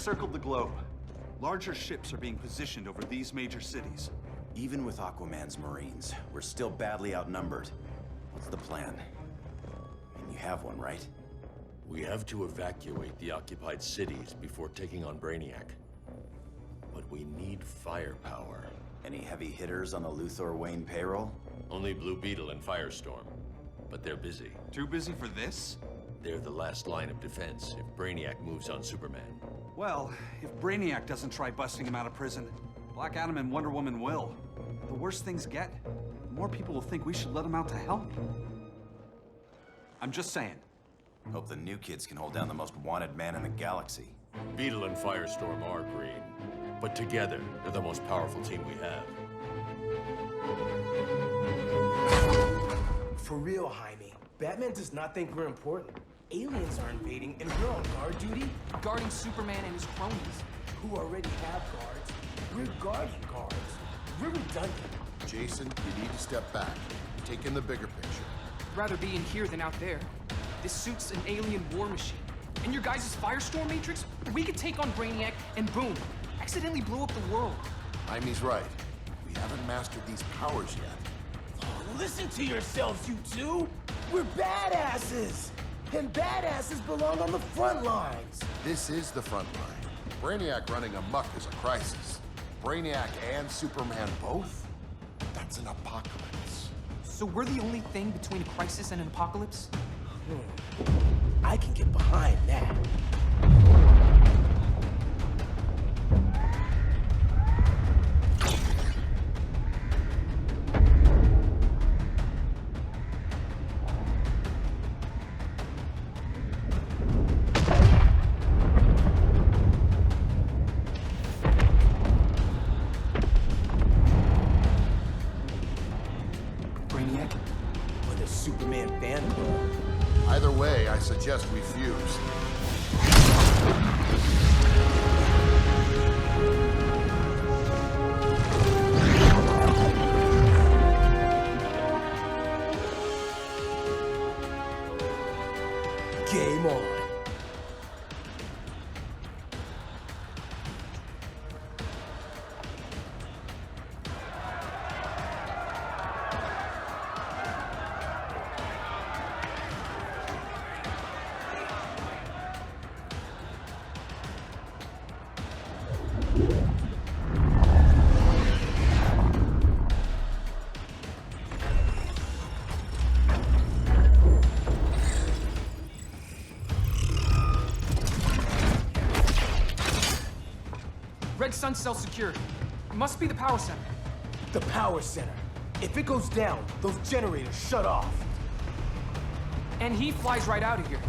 circled the globe. Larger ships are being positioned over these major cities. Even with Aquaman's Marines, we're still badly outnumbered. What's the plan? And you have one, right? We have to evacuate the occupied cities before taking on Brainiac. But we need firepower. Any heavy hitters on the Luthor Wayne payroll? Only Blue Beetle and Firestorm. But they're busy. Too busy for this? They're the last line of defense if Brainiac moves on Superman. Well, if Brainiac doesn't try busting him out of prison, Black Adam and Wonder Woman will. The worse things get, the more people will think we should let him out to help. I'm just saying. Hope the new kids can hold down the most wanted man in the galaxy. Beetle and Firestorm are green, but together, they're the most powerful team we have. For real, Jaime. Batman does not think we're important. Aliens are invading, and we're on guard duty? Guarding Superman and his cronies. Who already have guards. We're guarding guards. We're redundant. Jason, you need to step back. Take in the bigger picture. I'd rather be in here than out there. This suit's an alien war machine. And your guys' Firestorm Matrix, we could take on Brainiac and boom, accidentally blow up the world. Jaime's right. We haven't mastered these powers yet. Oh, listen to yourselves, you two! We're badasses! And badasses belong on the front lines! This is the front line. Brainiac running amok is a crisis. Brainiac and Superman both? That's an apocalypse. So we're the only thing between a crisis and an apocalypse? I can get behind that. Brainiac? Or the Superman fan club? Either way, I suggest we fuse. Game on. Red Sun cell secured. It must be the power center. The power center. If it goes down, those generators shut off. And he flies right out of here.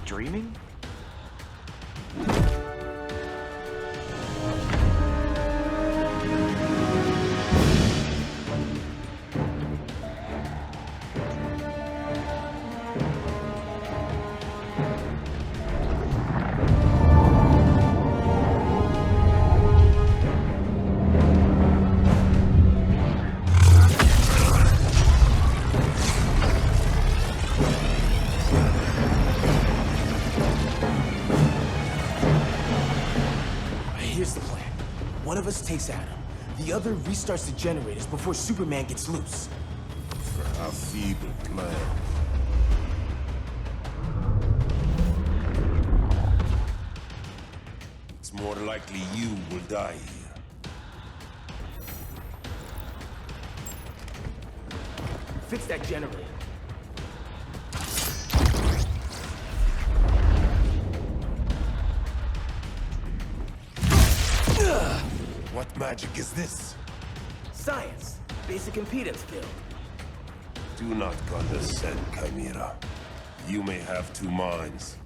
Dreaming? Here's the plan. One of us takes Adam. The other restarts the generators before Superman gets loose. A feeble plan. It's more likely you will die here. Fix that generator. magic is this? Science. Basic impedance field. Do not condescend, Chimera. You may have two minds,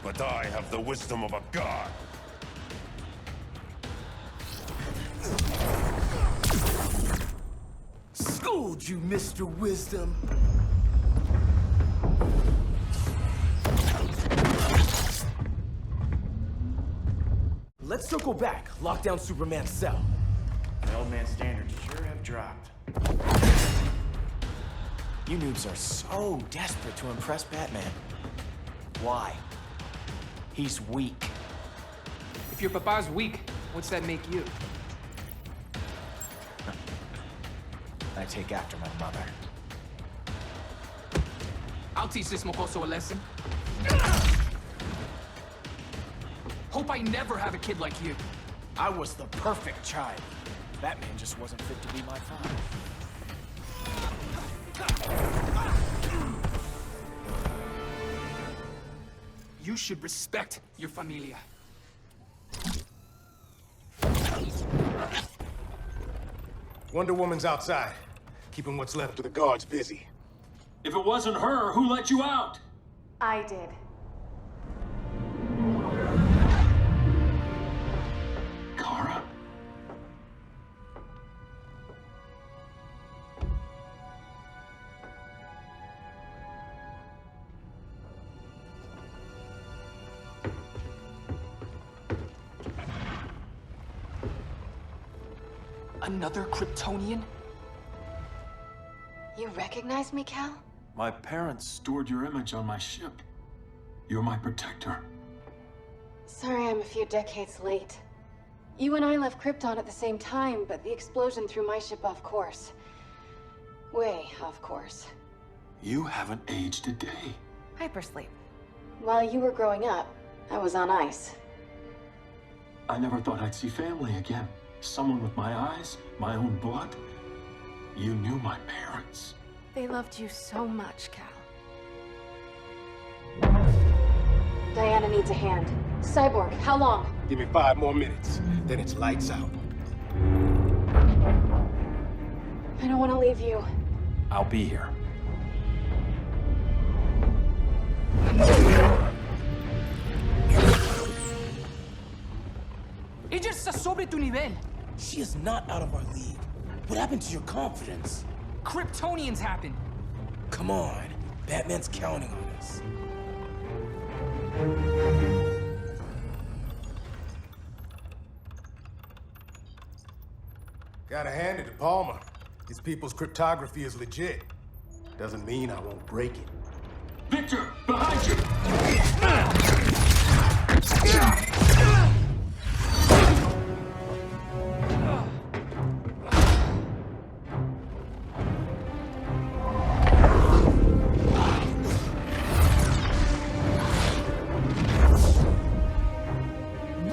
but I have the wisdom of a god. Schooled you, Mr. Wisdom. Let's circle back, lock down Superman's cell. The old man's standards sure have dropped. You noobs are so desperate to impress Batman. Why? He's weak. If your papa's weak, what's that make you? I take after my mother. I'll teach this mocoso a lesson. Hope I never have a kid like you. I was the perfect child. Batman just wasn't fit to be my father. You should respect your familia. Wonder Woman's outside, keeping what's left of the guards busy. If it wasn't her, who let you out? I did. Kara? Another Kryptonian? You recognize me, Cal? My parents stored your image on my ship. You're my protector. Sorry I'm a few decades late. You and I left Krypton at the same time, but the explosion threw my ship off course. Way off course. You haven't aged a day. Hypersleep. While you were growing up, I was on ice. I never thought I'd see family again. Someone with my eyes, my own blood. You knew my parents. They loved you so much, Cal. Diana needs a hand. Cyborg, how long? Give me 5 more minutes, then it's lights out. I don't want to leave you. I'll be here. Ella está sobre tu nivel. She is not out of our league. What happened to your confidence? Kryptonians happen. Come on, Batman's counting on us. Gotta hand it to Palmer. His people's cryptography is legit. Doesn't mean I won't break it. Victor, behind you!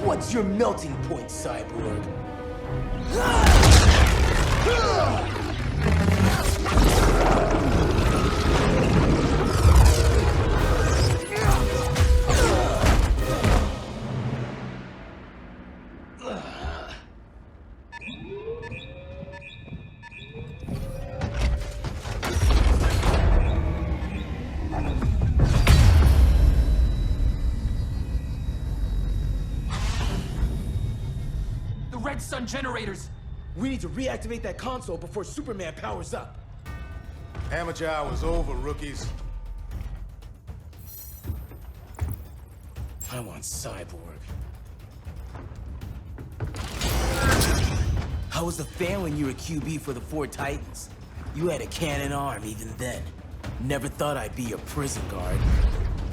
What's your melting point, Cyborg? Red Sun generators! We need to reactivate that console before Superman powers up. Amateur hour's over, rookies. I want Cyborg. How was the fan when you were QB for the 4 Titans? You had a cannon arm even then. Never thought I'd be your prison guard.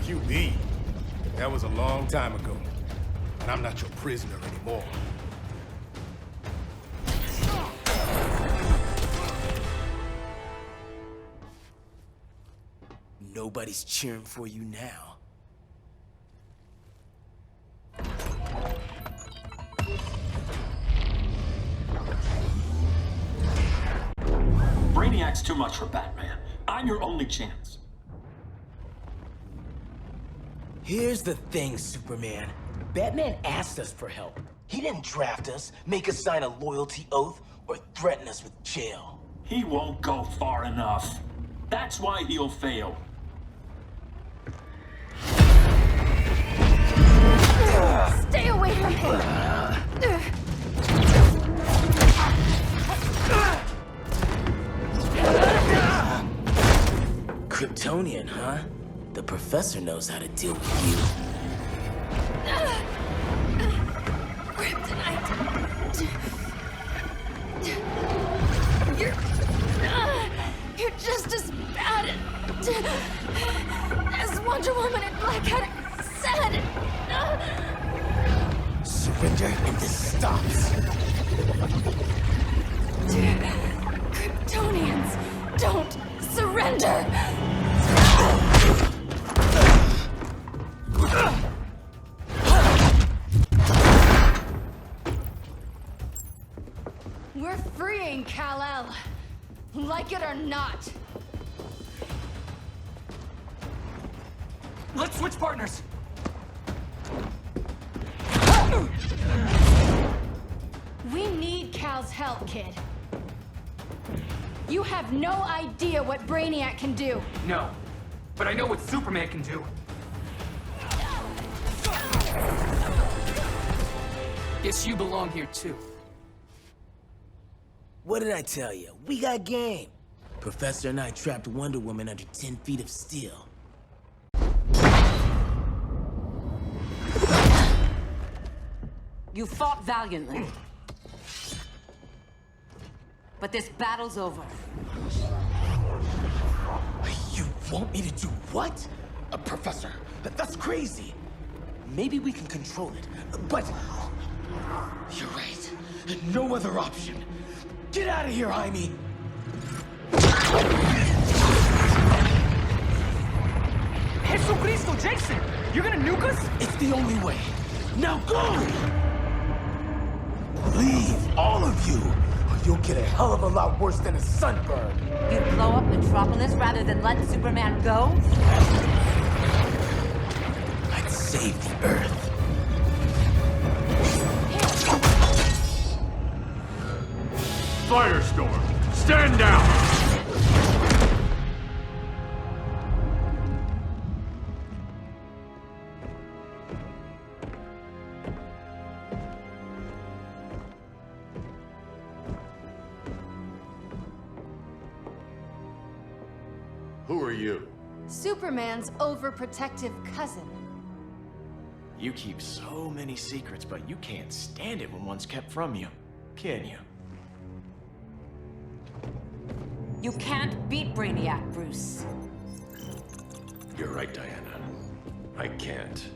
QB? That was a long time ago. And I'm not your prisoner anymore. Nobody's cheering for you now. Brainiac's too much for Batman. I'm your only chance. Here's the thing, Superman. Batman asked us for help. He didn't draft us, make us sign a loyalty oath, or threaten us with jail. He won't go far enough. That's why he'll fail. Stay away from him! Kryptonian, huh? The professor knows how to deal with you. Kryptonite! You're just as bad as Wonder Woman and Black Cat said! Surrender and this stops. Kryptonians, don't surrender! We're freeing Kal-El, like it or not. Let's switch partners. We need Cal's help, kid. You have no idea what Brainiac can do. No, but I know what Superman can do. Guess you belong here too. What did I tell you? We got game. Professor and I trapped Wonder Woman under 10 feet of steel. You fought valiantly. But this battle's over. You want me to do what? Professor, that's crazy. Maybe we can control it, but... You're right. No other option. Get out of here, Jaime! Jesucristo, Jason! You're gonna nuke us? It's the only way. Now go! Leave, all of you, or you'll get a hell of a lot worse than a sunburn. You'd blow up Metropolis rather than let Superman go? I'd save the Earth. Firestorm, stand down! Who are you? Superman's overprotective cousin. You keep so many secrets, but you can't stand it when one's kept from you, can you? You can't beat Brainiac, Bruce. You're right, Diana. I can't.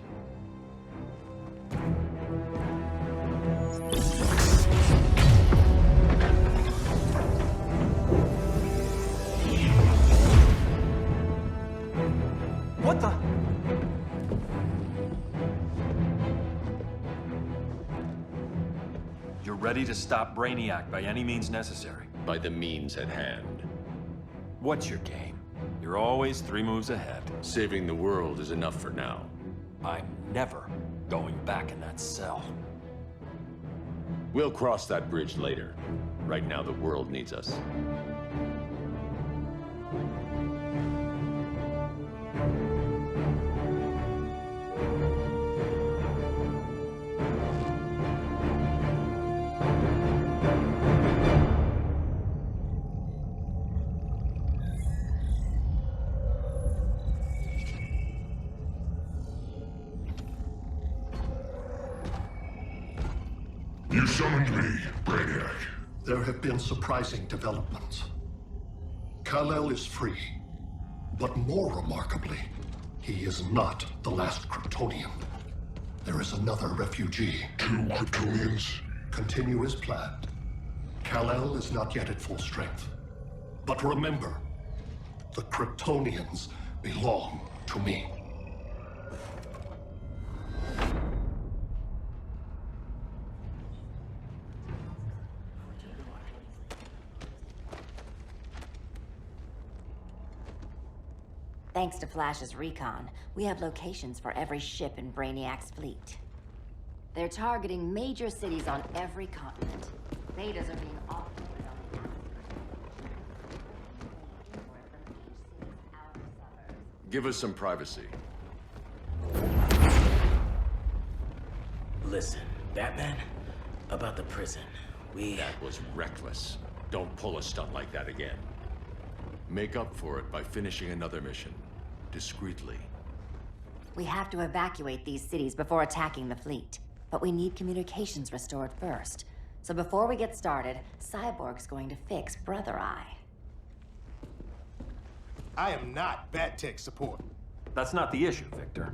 What the? You're ready to stop Brainiac by any means necessary. By the means at hand. What's your game? You're always 3 moves ahead. Saving the world is enough for now. I'm never going back in that cell. We'll cross that bridge later. Right now, the world needs us. You summoned me, Brainiac. There have been surprising developments. Kal-El is free, but more remarkably, he is not the last Kryptonian. There is another refugee. 2 Kryptonians? Continue as planned. Kal-El is not yet at full strength. But remember, the Kryptonians belong to me. Thanks to Flash's recon, we have locations for every ship in Brainiac's fleet. They're targeting major cities on every continent. Betas are being offloaded on the outskirts. Give us some privacy. Listen, Batman, about the prison, That was reckless. Don't pull a stunt like that again. Make up for it by finishing another mission. Discreetly. We have to evacuate these cities before attacking the fleet. But we need communications restored first. So before we get started, Cyborg's going to fix Brother Eye. I am not Bat Tech support. That's not the issue, Victor.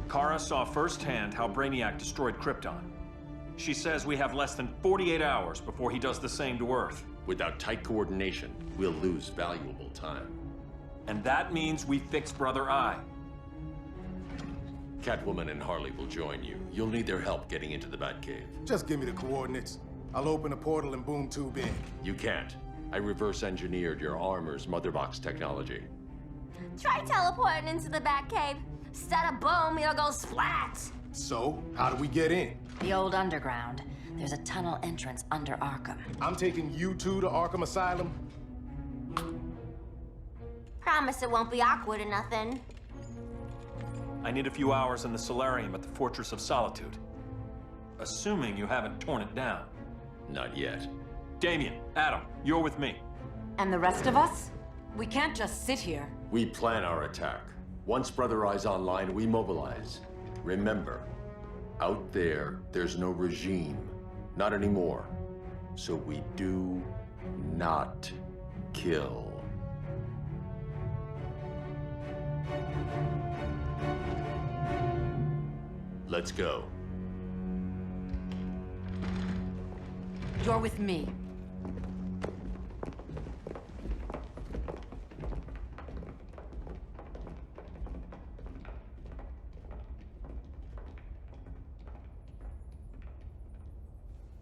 Kara saw firsthand how Brainiac destroyed Krypton. She says we have less than 48 hours before he does the same to Earth. Without tight coordination, we'll lose valuable time. And that means we fix Brother Eye. Catwoman and Harley will join you. You'll need their help getting into the Batcave. Just give me the coordinates. I'll open a portal and boom tube in. You can't. I reverse engineered your armor's motherbox technology. Try teleporting into the Batcave. Instead of boom, it'll go splat. So, how do we get in? The old underground. There's a tunnel entrance under Arkham. I'm taking you two to Arkham Asylum. Promise it won't be awkward or nothing. I need a few hours in the solarium at the Fortress of Solitude. Assuming you haven't torn it down. Not yet. Damien, Adam, you're with me. And the rest of us? We can't just sit here. We plan our attack. Once Brother Eye's online, we mobilize. Remember, out there's no regime. Not anymore. So we do not kill. Let's go. You're with me.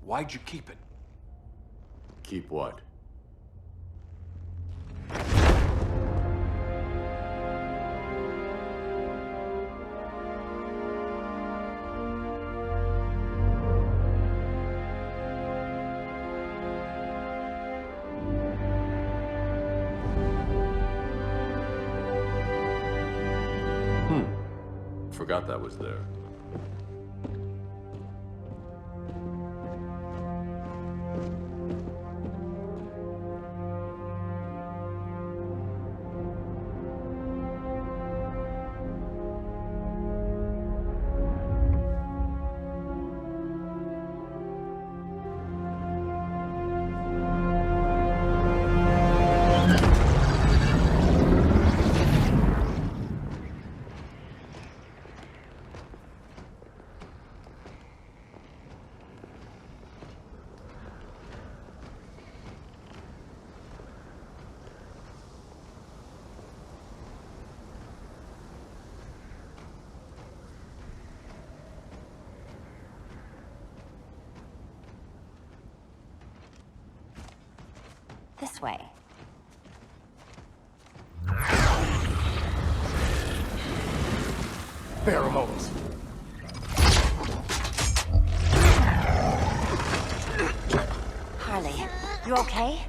Why'd you keep it? Keep what? Forgot that was there. This way. Pheromones. Harley, you okay?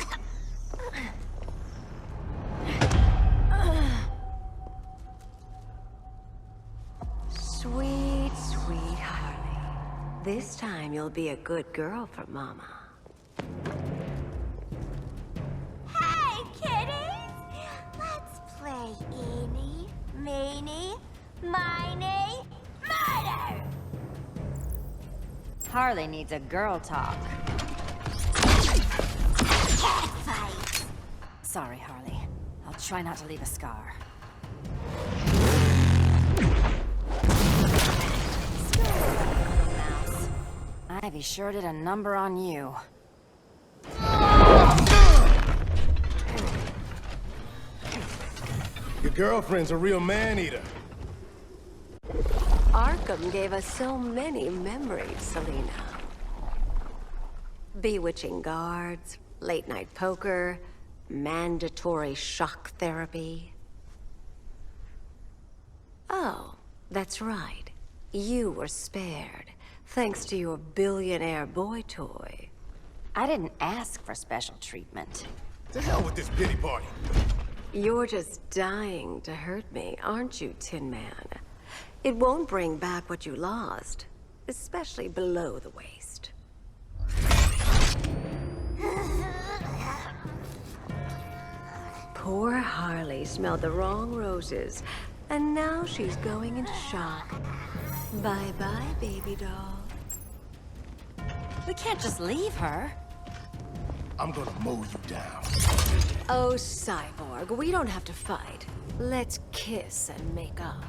Sweet, sweet Harley. This time you'll be a good girl for Mama. Hey, kiddies! Let's play eeny, meeny, miny, murder! Harley needs a girl talk. Cat fight! Sorry, Harley. I'll try not to leave a scar. Mouse. Ivy sure did a number on you. Your girlfriend's a real man-eater. Arkham gave us so many memories, Selina. Bewitching guards, late-night poker, mandatory shock therapy. Oh, that's right. You were spared, thanks to your billionaire boy toy. I didn't ask for special treatment. To hell with this pity party. You're just dying to hurt me, aren't you, Tin Man? It won't bring back what you lost, especially below the waist. Poor Harley smelled the wrong roses, and now she's going into shock. Bye-bye, baby doll. We can't just leave her. I'm gonna mow you down. Oh, Cyborg, we don't have to fight. Let's kiss and make up.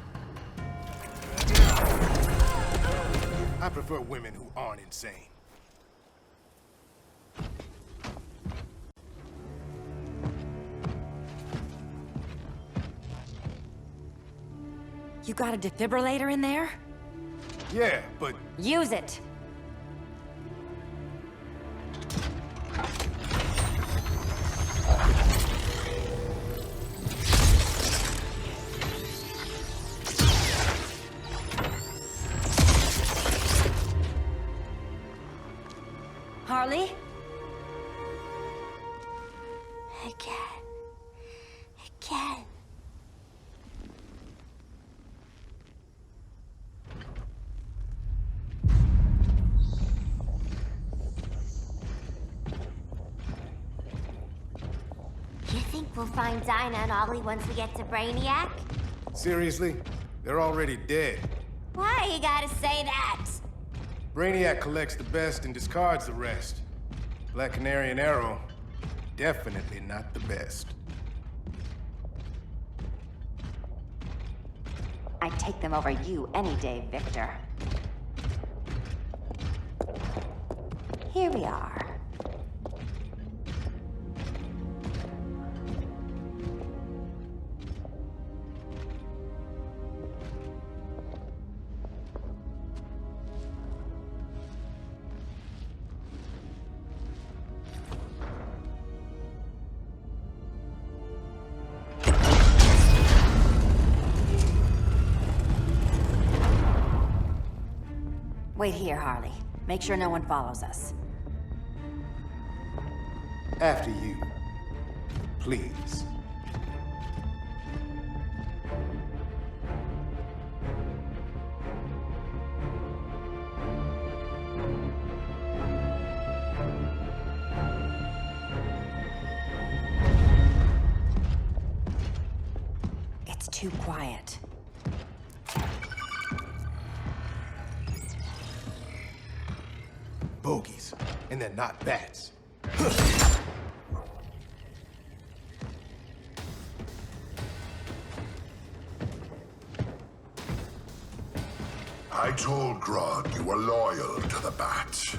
I prefer women who aren't insane. You got a defibrillator in there? Yeah, but... Use it! Harley? I can. You think we'll find Dinah and Ollie once we get to Brainiac? Seriously? They're already dead. Why you gotta say that? Brainiac collects the best and discards the rest. Black Canary and Arrow, definitely not the best. I'd take them over you any day, Victor. Here we are. Wait here, Harley. Make sure no one follows us. After you. Please. It's too quiet. Bogies. And they're not bats. I told Grodd you were loyal to the Bat.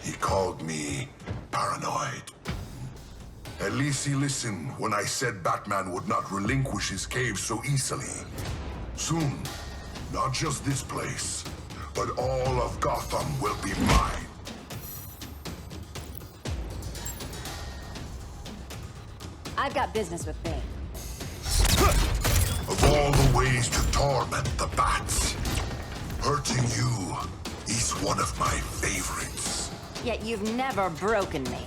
He called me paranoid. At least he listened when I said Batman would not relinquish his cave so easily. Soon, not just this place, but all of Gotham will be mine. I've got business with Bane. Of all the ways to torment the Bats, hurting you is one of my favorites. Yet you've never broken me.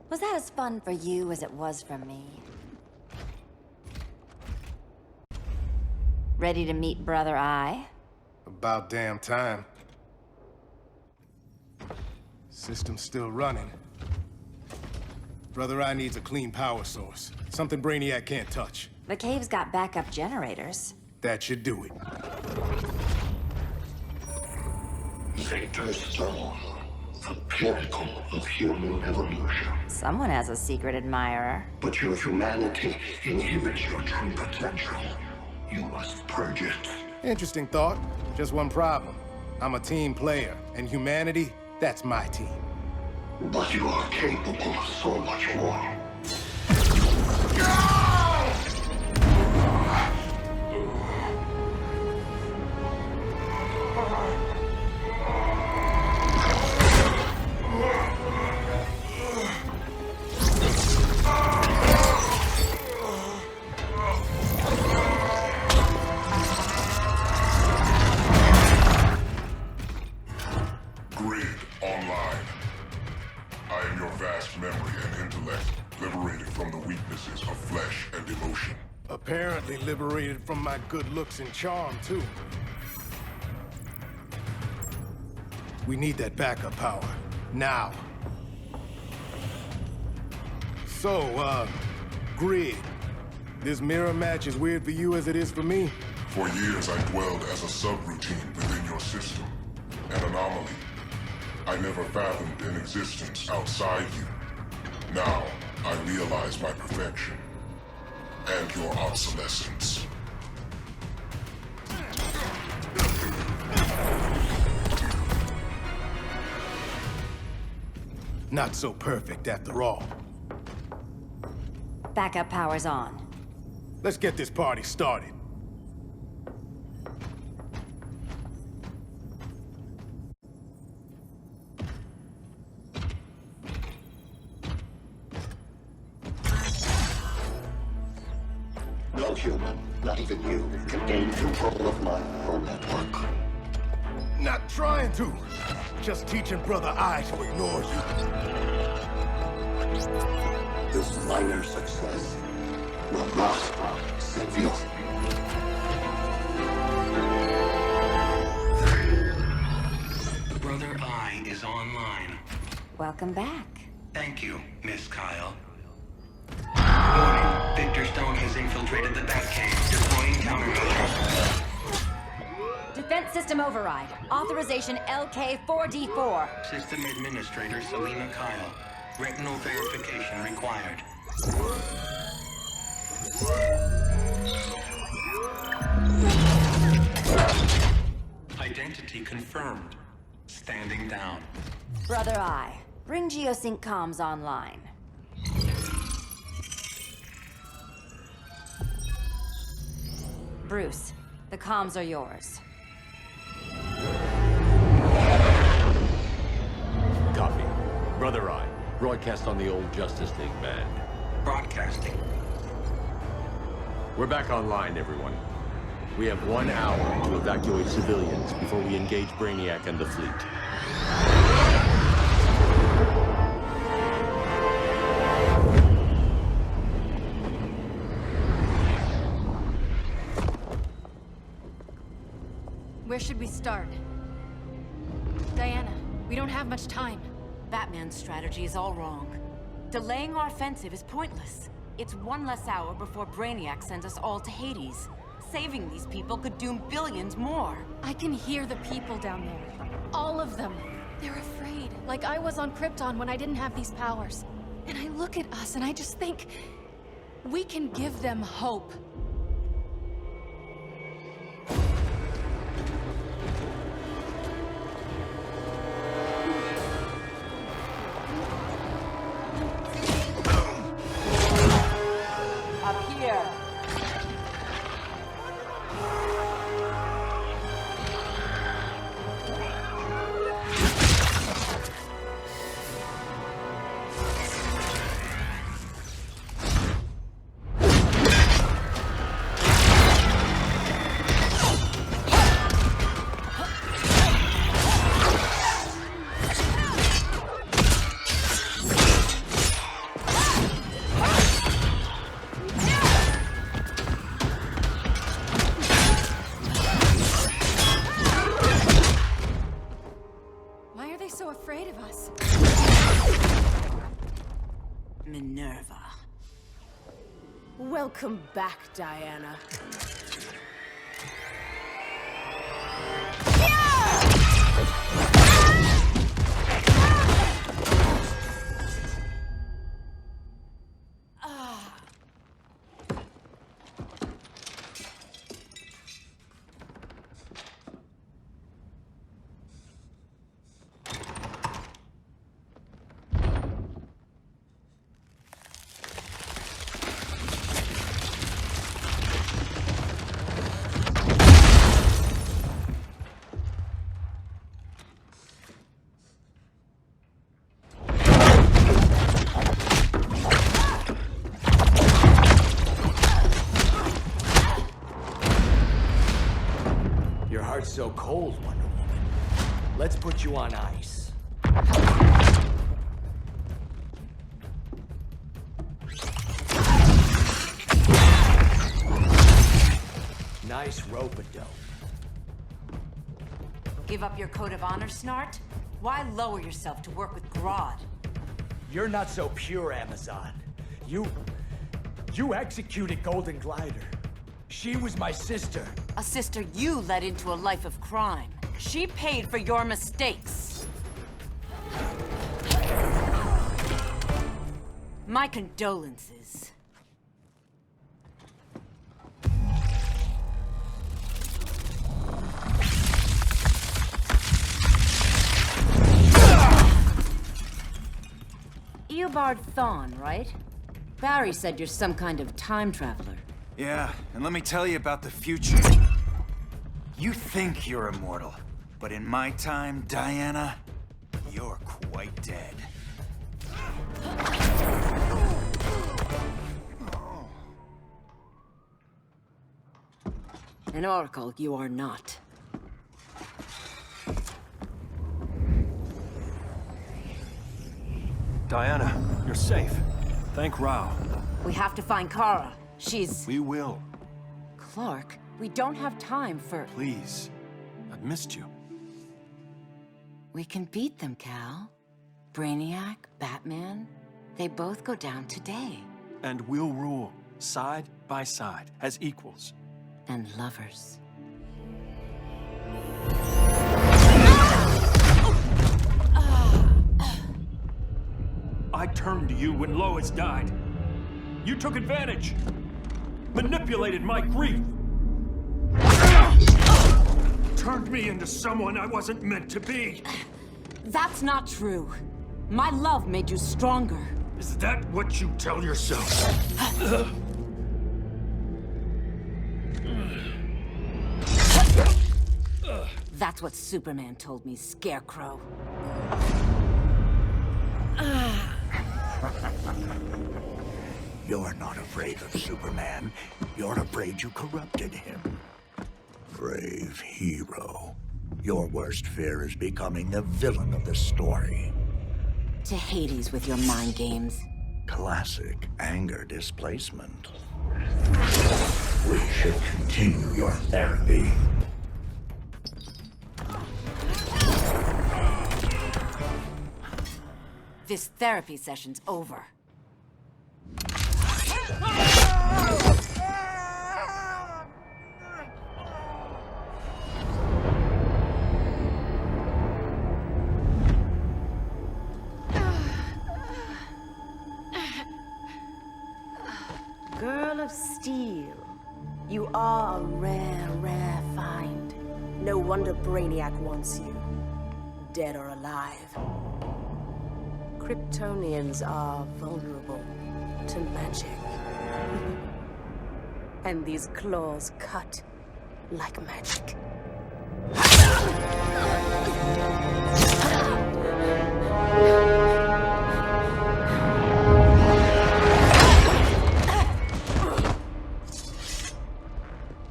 Was that as fun for you as it was for me? Ready to meet Brother Eye? About damn time. System's still running. Brother Eye needs a clean power source. Something Brainiac can't touch. The cave's got backup generators. That should do it. Victor's Stone, the pinnacle of human evolution. Someone has a secret admirer. But your humanity inhibits your true potential. You must purge it. Interesting thought. Just one problem. I'm a team player, and humanity, that's my team. But you are capable of so much more. liberated from my good looks and charm, too. We need that backup power. Now. So, Grid. This mirror match as weird for you as it is for me? For years I dwelled as a subroutine within your system. An anomaly. I never fathomed an existence outside you. Now, I realize my perfection. And your obsolescence. Not so perfect after all. Backup power's on. Let's get this party started. No human, not even you, can gain control of my neural network. Not trying to. Just teaching Brother Eye to ignore you. This minor success will not save you. Brother Eye is online. Welcome back. Thank you, Miss Kyle. Warning, Victor Stone has infiltrated the Batcave, deploying countermeasures. Defense system override. Authorization LK4D4. System Administrator Selena Kyle. Retinal verification required. Identity confirmed. Standing down. Brother Eye, bring Geosync comms online. Bruce, the comms are yours. Copy. Brother Eye, broadcast on the old Justice League band. Broadcasting. We're back online, everyone. We have 1 hour to evacuate civilians before we engage Brainiac and the fleet. Where should we start? Diana, we don't have much time. Batman's strategy is all wrong. Delaying our offensive is pointless. It's 1 less hour before Brainiac sends us all to Hades. Saving these people could doom billions more. I can hear the people down there. All of them. They're afraid, like I was on Krypton when I didn't have these powers. And I look at us and I just think, we can give them hope. Up here. Why are they so afraid of us? Minerva. Welcome back, Diana. Your heart's so cold, Wonder Woman. Let's put you on ice. nice rope-a-dope. Give up your code of honor, Snart? Why lower yourself to work with Grodd? You're not so pure, Amazon. You executed Golden Glider. She was my sister. A sister you led into a life of crime. She paid for your mistakes. My condolences. Eobard Thawne, right? Barry said you're some kind of time traveler. Yeah, and let me tell you about the future. You think you're immortal, but in my time, Diana, you're quite dead. An oracle you are not. Diana, you're safe. Thank Rao. We have to find Kara. She's... We will. Clark, we don't have time for... Please. I've missed you. We can beat them, Cal. Brainiac, Batman, they both go down today. And we'll rule, side by side, as equals. And lovers. I turned to you when Lois died. You took advantage. Manipulated my grief. Turned me into someone I wasn't meant to be. That's not true. My love made you stronger. Is that what you tell yourself? That's what Superman told me, Scarecrow. You're not afraid of Superman. You're afraid you corrupted him. Brave hero. Your worst fear is becoming the villain of the story. To Hades with your mind games. Classic anger displacement. We should continue your therapy. This therapy session's over. Girl of Steel, you are a rare, rare find. No wonder Brainiac wants you, dead or alive. Kryptonians are vulnerable to magic. And these claws cut like magic.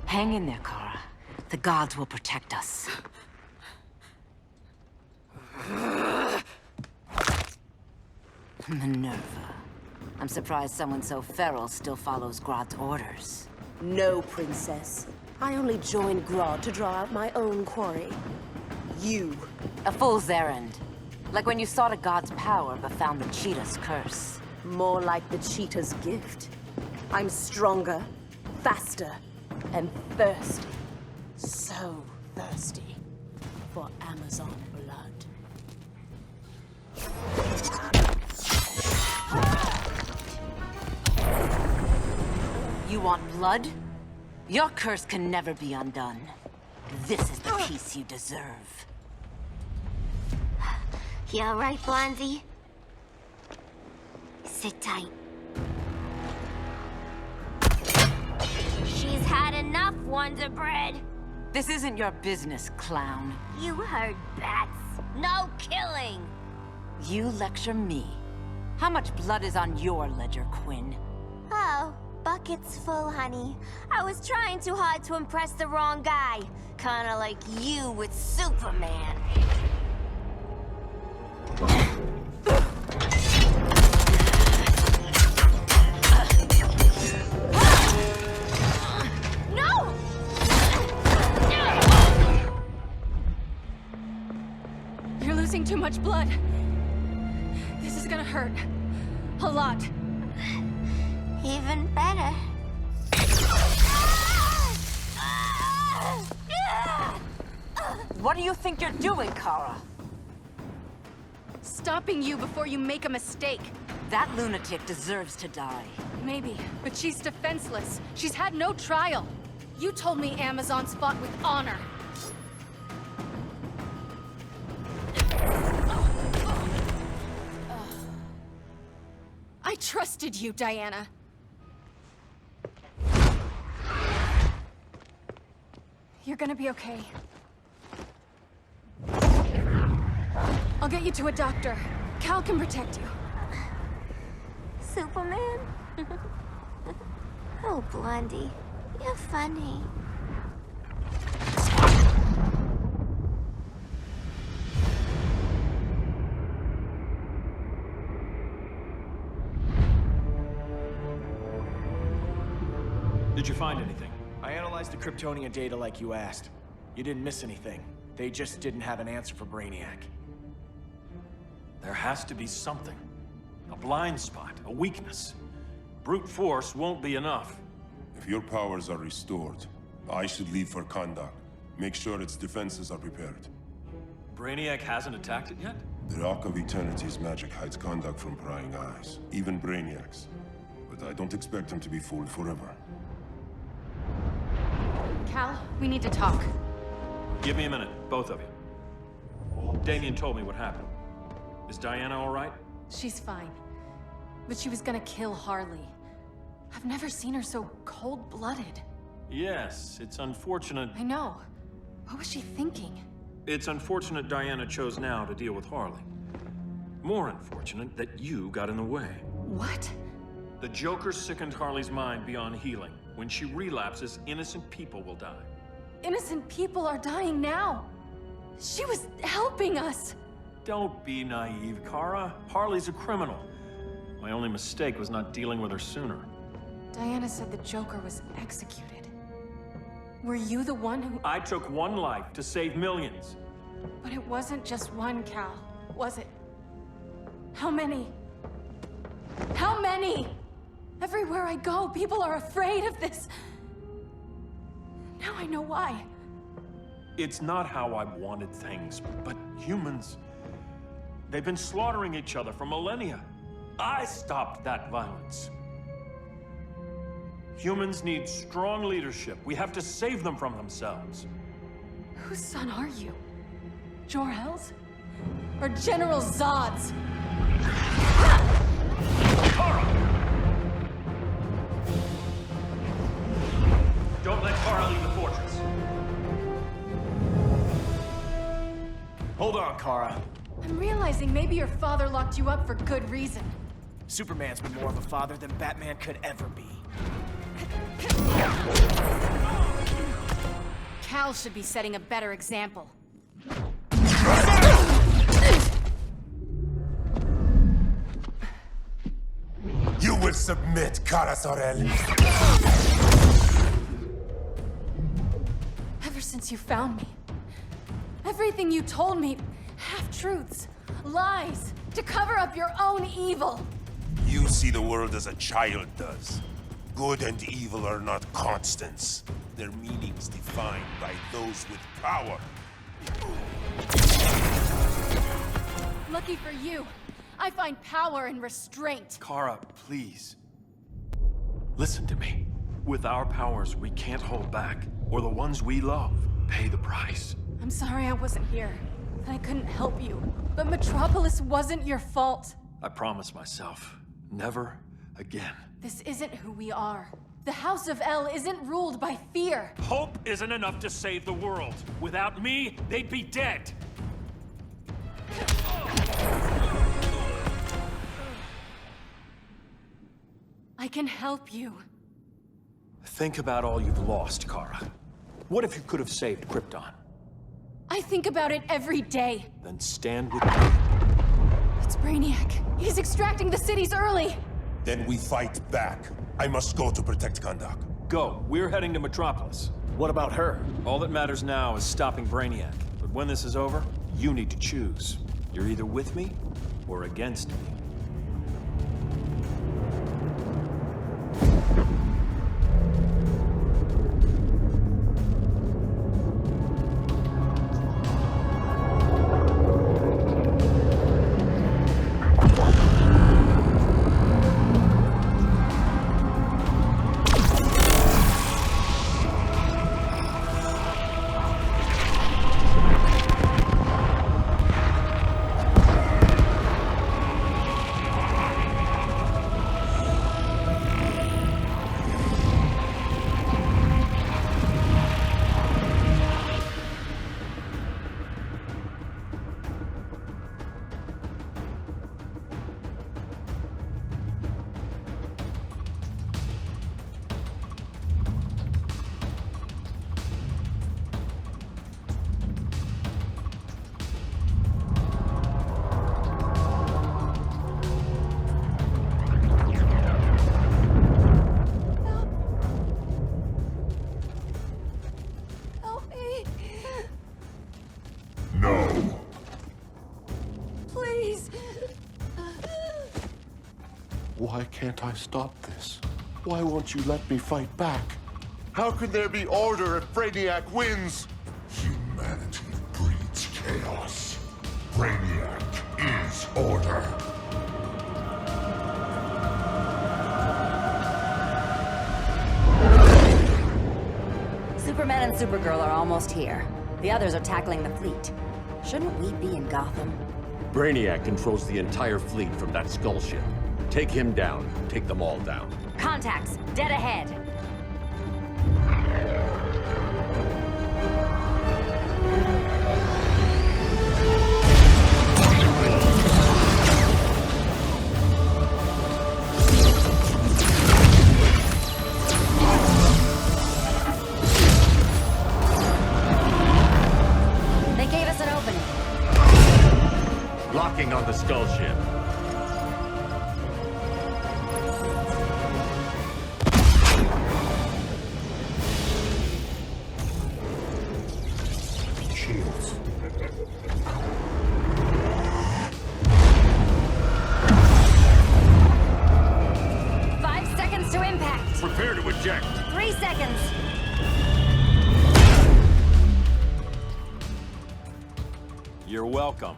Hang in there, Kara. The gods will protect us. Minerva. I'm surprised someone so feral still follows Grodd's orders. No, princess. I only joined Grodd to draw out my own quarry. You. A fool's errand. Like when you sought a god's power but found the cheetah's curse. More like the cheetah's gift. I'm stronger, faster, and thirsty. So thirsty for Amazon blood. You want blood? Your curse can never be undone. This is the peace you deserve. You all right, Blondie? Sit tight. She's had enough, Wonder Bread. This isn't your business, clown. You heard bats. No killing. You lecture me. How much blood is on your ledger, Quinn? Oh, bucket's full, honey. I was trying too hard to impress the wrong guy. Kinda like you with Superman. No! losing too much blood. This is gonna hurt. A lot. Even better. What do you think you're doing, Kara? Stopping you before you make a mistake. That lunatic deserves to die. Maybe, but she's defenseless. She's had no trial. You told me Amazons fought with honor. I trusted you, Diana. You're gonna be okay. I'll get you to a doctor. Cal can protect you. Superman? Oh, Blondie, you're funny. Did you find anything? I analyzed the Kryptonian data like you asked. You didn't miss anything. They just didn't have an answer for Brainiac. There has to be something. A blind spot, a weakness. Brute force won't be enough. If your powers are restored, I should leave for Kahndaq. Make sure its defenses are prepared. Brainiac hasn't attacked it yet? The Rock of Eternity's magic hides Kahndaq from prying eyes, even Brainiac's. But I don't expect him to be fooled forever. Cal, we need to talk. Give me a minute, both of you. Damien told me what happened. Is Diana all right? She's fine. But she was gonna kill Harley. I've never seen her so cold-blooded. Yes, it's unfortunate. I know. What was she thinking? It's unfortunate Diana chose now to deal with Harley. More unfortunate that you got in the way. What? The Joker sickened Harley's mind beyond healing. When she relapses, innocent people will die. Innocent people are dying now. She was helping us. Don't be naive, Kara. Harley's a criminal. My only mistake was not dealing with her sooner. Diana said the Joker was executed. Were you the one who... I took one life to save millions. But it wasn't just one, Cal, was it? How many? How many? Everywhere I go, people are afraid of this. Now I know why. It's not how I wanted things, but humans... They've been slaughtering each other for millennia. I stopped that violence. Humans need strong leadership. We have to save them from themselves. Whose son are you? Jor-El's? Or General Zod's? Kara! Don't let Kara leave the fortress. Hold on, Kara. I'm realizing maybe your father locked you up for good reason. Superman's been more of a father than Batman could ever be. Cal should be setting a better example. You will submit, Kara Zor-El. Ever since you found me, everything you told me, half-truths, lies, to cover up your own evil. You see the world as a child does. Good and evil are not constants. Their meanings defined by those with power. Lucky for you, I find power in restraint. Kara, please. Listen to me. With our powers, we can't hold back, or the ones we love pay the price. I'm sorry I wasn't here, that I couldn't help you. But Metropolis wasn't your fault. I promise myself, never again. This isn't who we are. The House of El isn't ruled by fear. Hope isn't enough to save the world. Without me, they'd be dead. I can help you. Think about all you've lost, Kara. What if you could have saved Krypton? I think about it every day. Then stand with me. It's Brainiac. He's extracting the cities early. Then we fight back. I must go to protect Kahndaq. Go. We're heading to Metropolis. What about her? All that matters now is stopping Brainiac. But when this is over, you need to choose. You're either with me or against me. No. Please. Why can't I stop this? Why won't you let me fight back? How can there be order if Brainiac wins? Humanity breeds chaos. Brainiac is order. Superman and Supergirl are almost here. The others are tackling the fleet. Shouldn't we be in Gotham? Brainiac controls the entire fleet from that skull ship. Take him down. Take them all down. Contacts, dead ahead. They gave us an opening. Locking on the skull ship. Shields. Five seconds to impact. Prepare to eject. 3 seconds. You're welcome.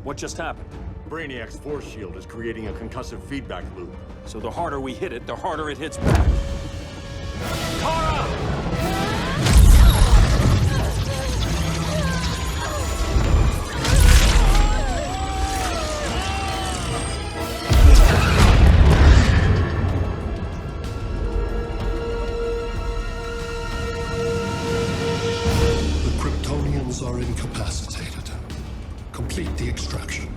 What just happened? Brainiac's force shield is creating a concussive feedback loop. So the harder we hit it, the harder it hits back. The Kryptonians are incapacitated. Complete the extraction.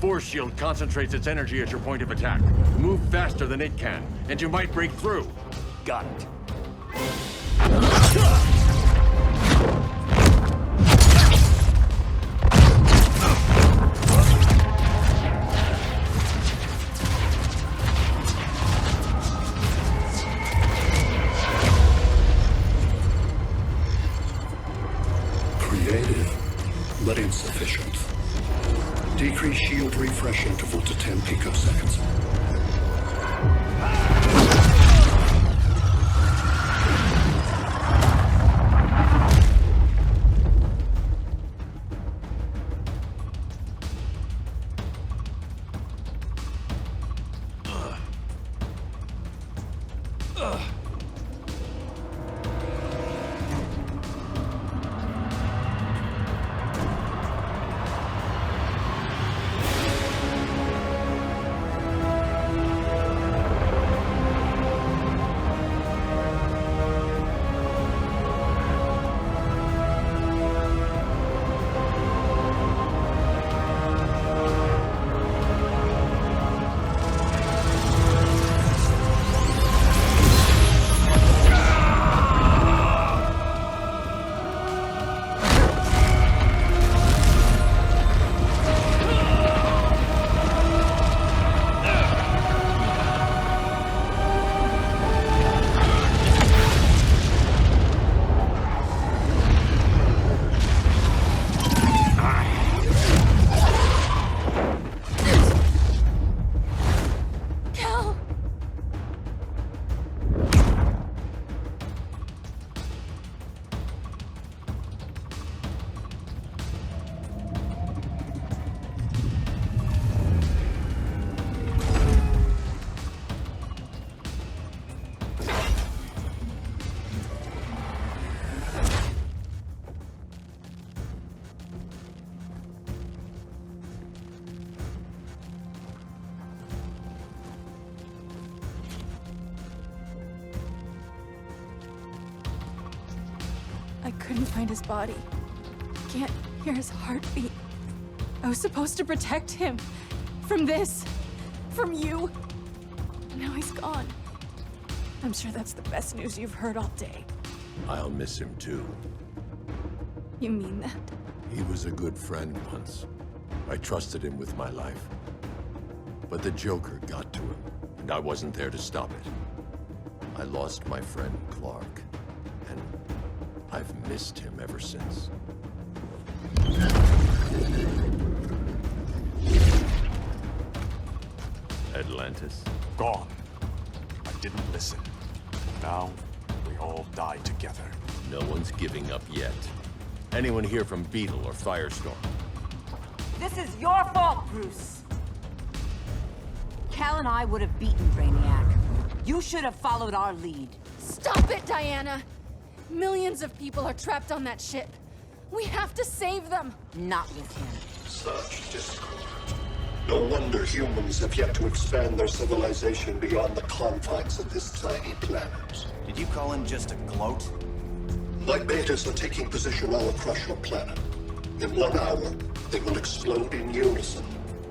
Force shield concentrates its energy at your point of attack. Move faster than it can, and you might break through. Got it. Decrease shield refresh interval to 10 picoseconds. I couldn't find his body. Can't hear his heartbeat. I was supposed to protect him. From this. From you. Now he's gone. I'm sure that's the best news you've heard all day. I'll miss him too. You mean that? He was a good friend once. I trusted him with my life. But the Joker got to him, and I wasn't there to stop it. I lost my friend Clark, and I've missed him ever since. Atlantis? Gone. I didn't listen. Now, we all die together. No one's giving up yet. Anyone here from Beetle or Firestorm? This is your fault, Bruce. Cal and I would have beaten Brainiac. You should have followed our lead. Stop it, Diana! Millions of people are trapped on that ship. We have to save them. Not with him. Such discord. No wonder humans have yet to expand their civilization beyond the confines of this tiny planet. Did you call him just a gloat? My betas are taking position all across your planet. In 1 hour, they will explode in unison,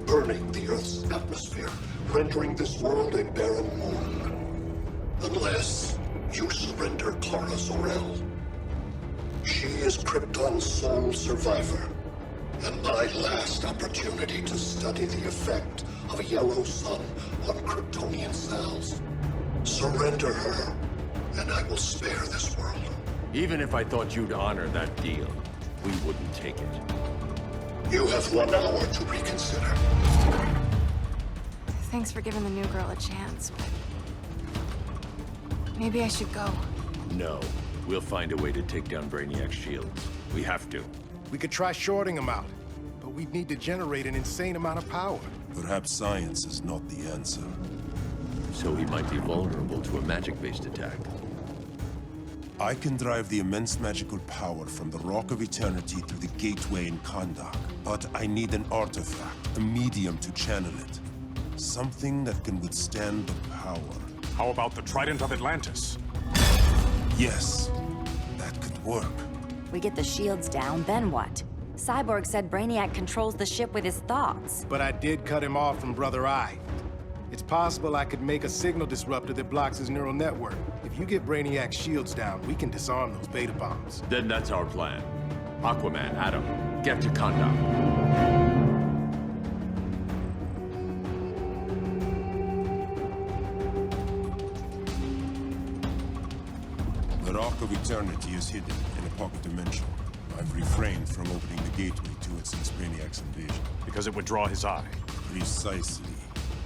burning the Earth's atmosphere, rendering this world a barren moon. Unless you surrender Kara Zor-El. She is Krypton's sole survivor, and my last opportunity to study the effect of a yellow sun on Kryptonian cells. Surrender her, and I will spare this world. Even if I thought you'd honor that deal, we wouldn't take it. You have 1 hour to reconsider. Thanks for giving the new girl a chance, but... maybe I should go. No. We'll find a way to take down Brainiac's shields. We have to. We could try shorting him out, but we'd need to generate an insane amount of power. Perhaps science is not the answer. So he might be vulnerable to a magic-based attack. I can drive the immense magical power from the Rock of Eternity through the gateway in Kahndaq, but I need an artifact, a medium to channel it. Something that can withstand the power. How about the Trident of Atlantis? Yes, that could work. We get the shields down, then what? Cyborg said Brainiac controls the ship with his thoughts. But I did cut him off from Brother Eye. It's possible I could make a signal disruptor that blocks his neural network. If you get Brainiac's shields down, we can disarm those beta bombs. Then that's our plan. Aquaman, Adam, get to Kahndaq. The Rock of Eternity is hidden in a pocket dimension. I've refrained from opening the gateway to it since Brainiac's invasion. Because it would draw his eye. Precisely.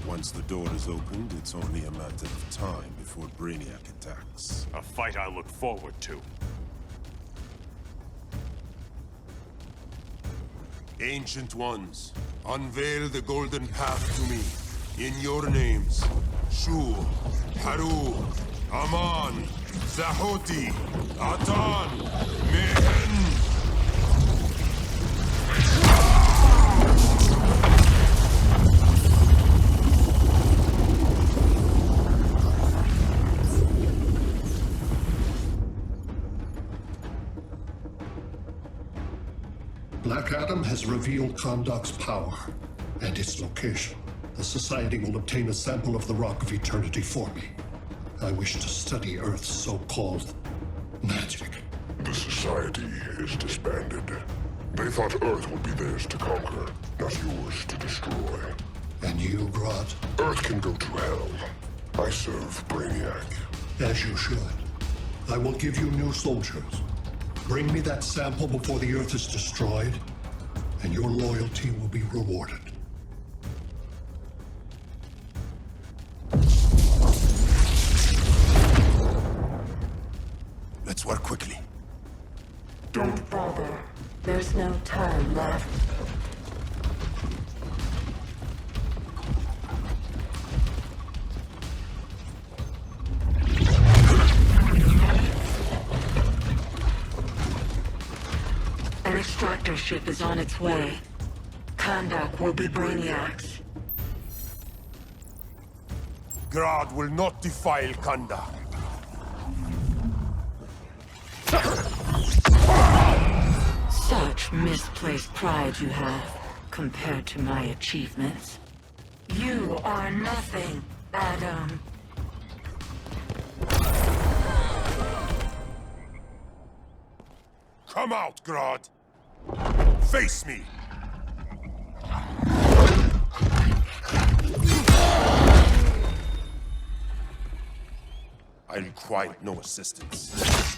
Once the door is opened, it's only a matter of time before Brainiac attacks. A fight I look forward to. Ancient Ones, unveil the golden path to me. In your names, Shu, Haru, Aman, Zahoti, Atan, Mehen. Black Adam has revealed Kahndaq's power and its location. The Society will obtain a sample of the Rock of Eternity for me. I wish to study Earth's so-called magic. The Society is disbanded. They thought Earth would be theirs to conquer, not yours to destroy. And you, Grodd? Earth can go to hell. I serve Brainiac. As you should. I will give you new soldiers. Bring me that sample before the Earth is destroyed, and your loyalty will be rewarded. Let's work quickly. Don't bother. There's no time left. An extractor ship is on its way. Kahndaq will be Brainiac's. Grodd will not defile Kahndaq. Such misplaced pride you have, compared to my achievements. You are nothing, Adam. Come out, Grodd! Face me! I require no assistance.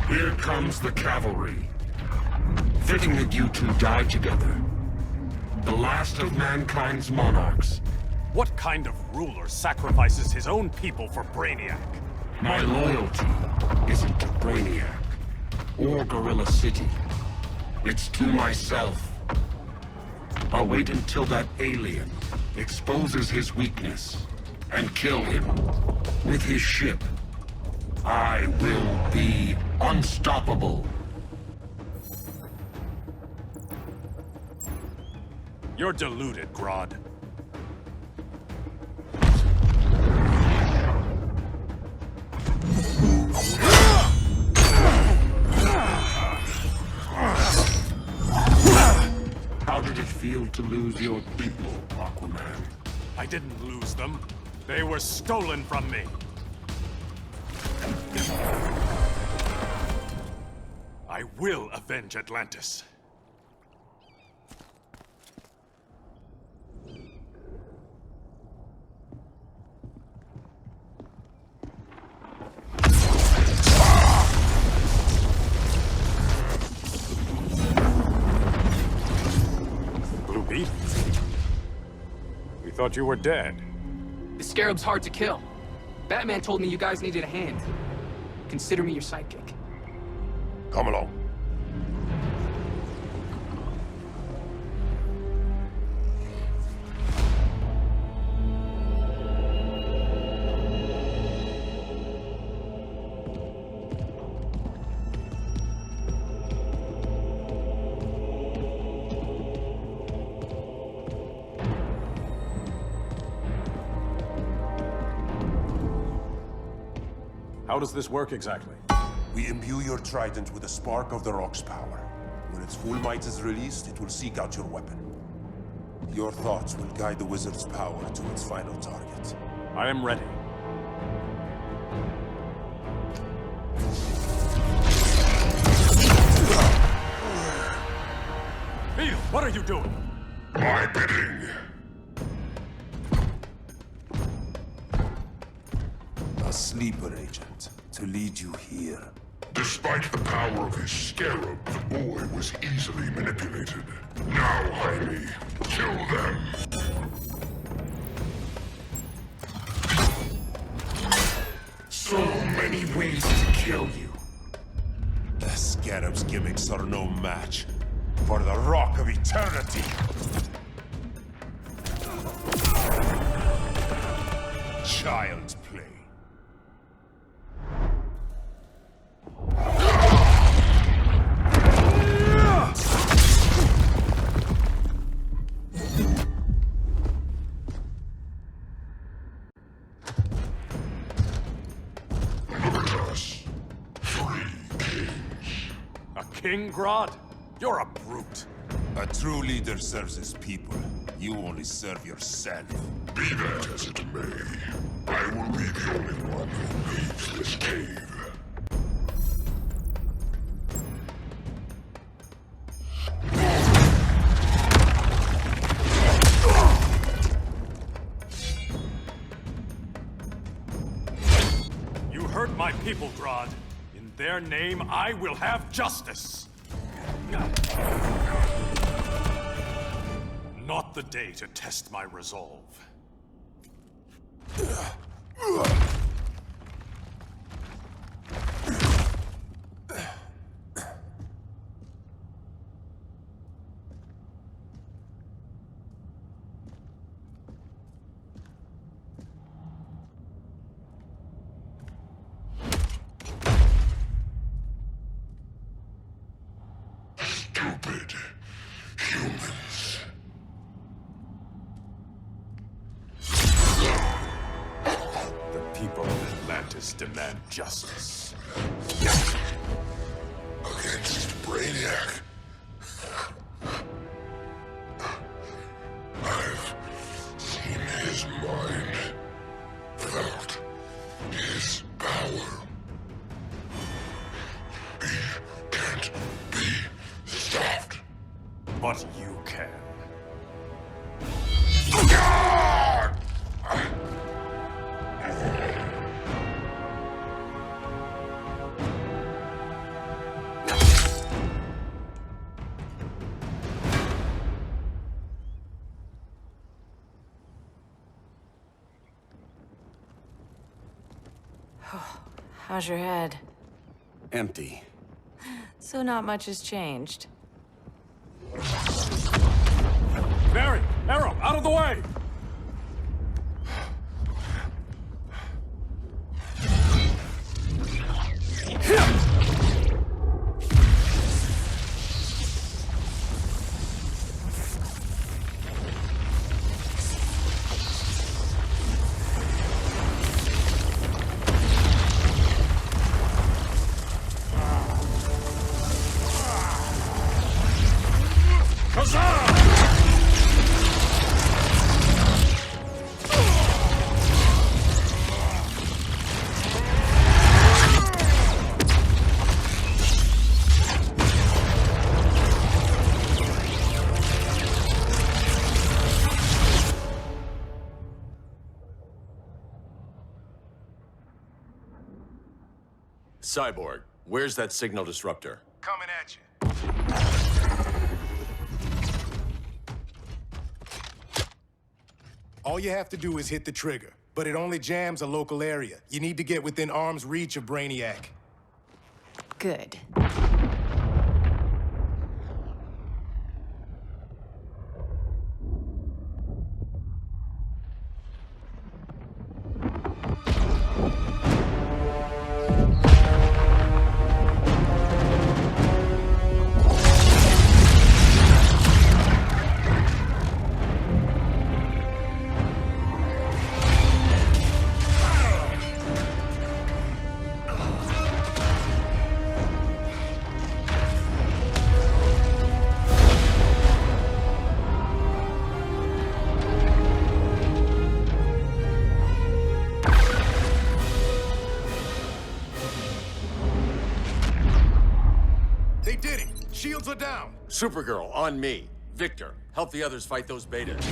Here comes the cavalry. Fitting that you two die together. The last of mankind's monarchs. What kind of ruler sacrifices his own people for Brainiac? My loyalty isn't to Brainiac or Gorilla City. It's to myself. I'll wait until that alien exposes his weakness and kill him with his ship. I will be unstoppable. You're deluded, Grodd. How did it feel to lose your people, Aquaman? I didn't lose them. They were stolen from me. I will avenge Atlantis. Blue Beetle? We thought you were dead. The Scarab's hard to kill. Batman told me you guys needed a hand. Consider me your sidekick. Come along. How does this work exactly? We imbue your trident with a spark of the Rock's power. When its full might is released, it will seek out your weapon. Your thoughts will guide the wizard's power to its final target. I am ready. Beetle, what are you doing? My bidding. A sleeper agent to lead you here. Despite the power of his scarab, the boy was easily manipulated. Now, Jaime, kill them! So many ways to kill you. The Scarab's gimmicks are no match for the Rock of Eternity. Child's play. King Grodd? You're a brute. A true leader serves his people. You only serve yourself. Be that as it may, I will be the only one who leaves this cave. You hurt my people, Grodd. In their name, I will have justice. Not the day to test my resolve. Stupid humans. The people of Atlantis demand justice. Against Brainiac. I've seen his mind, felt his power. He can't be stopped. But you can. How's your head? Empty. So not much has changed. Barry! Arrow! Out of the way! Cyborg, where's that signal disruptor? Coming at you. All you have to do is hit the trigger, but it only jams a local area. You need to get within arm's reach of Brainiac. Good. They did it! Shields are down! Supergirl, on me. Victor, help the others fight those betas.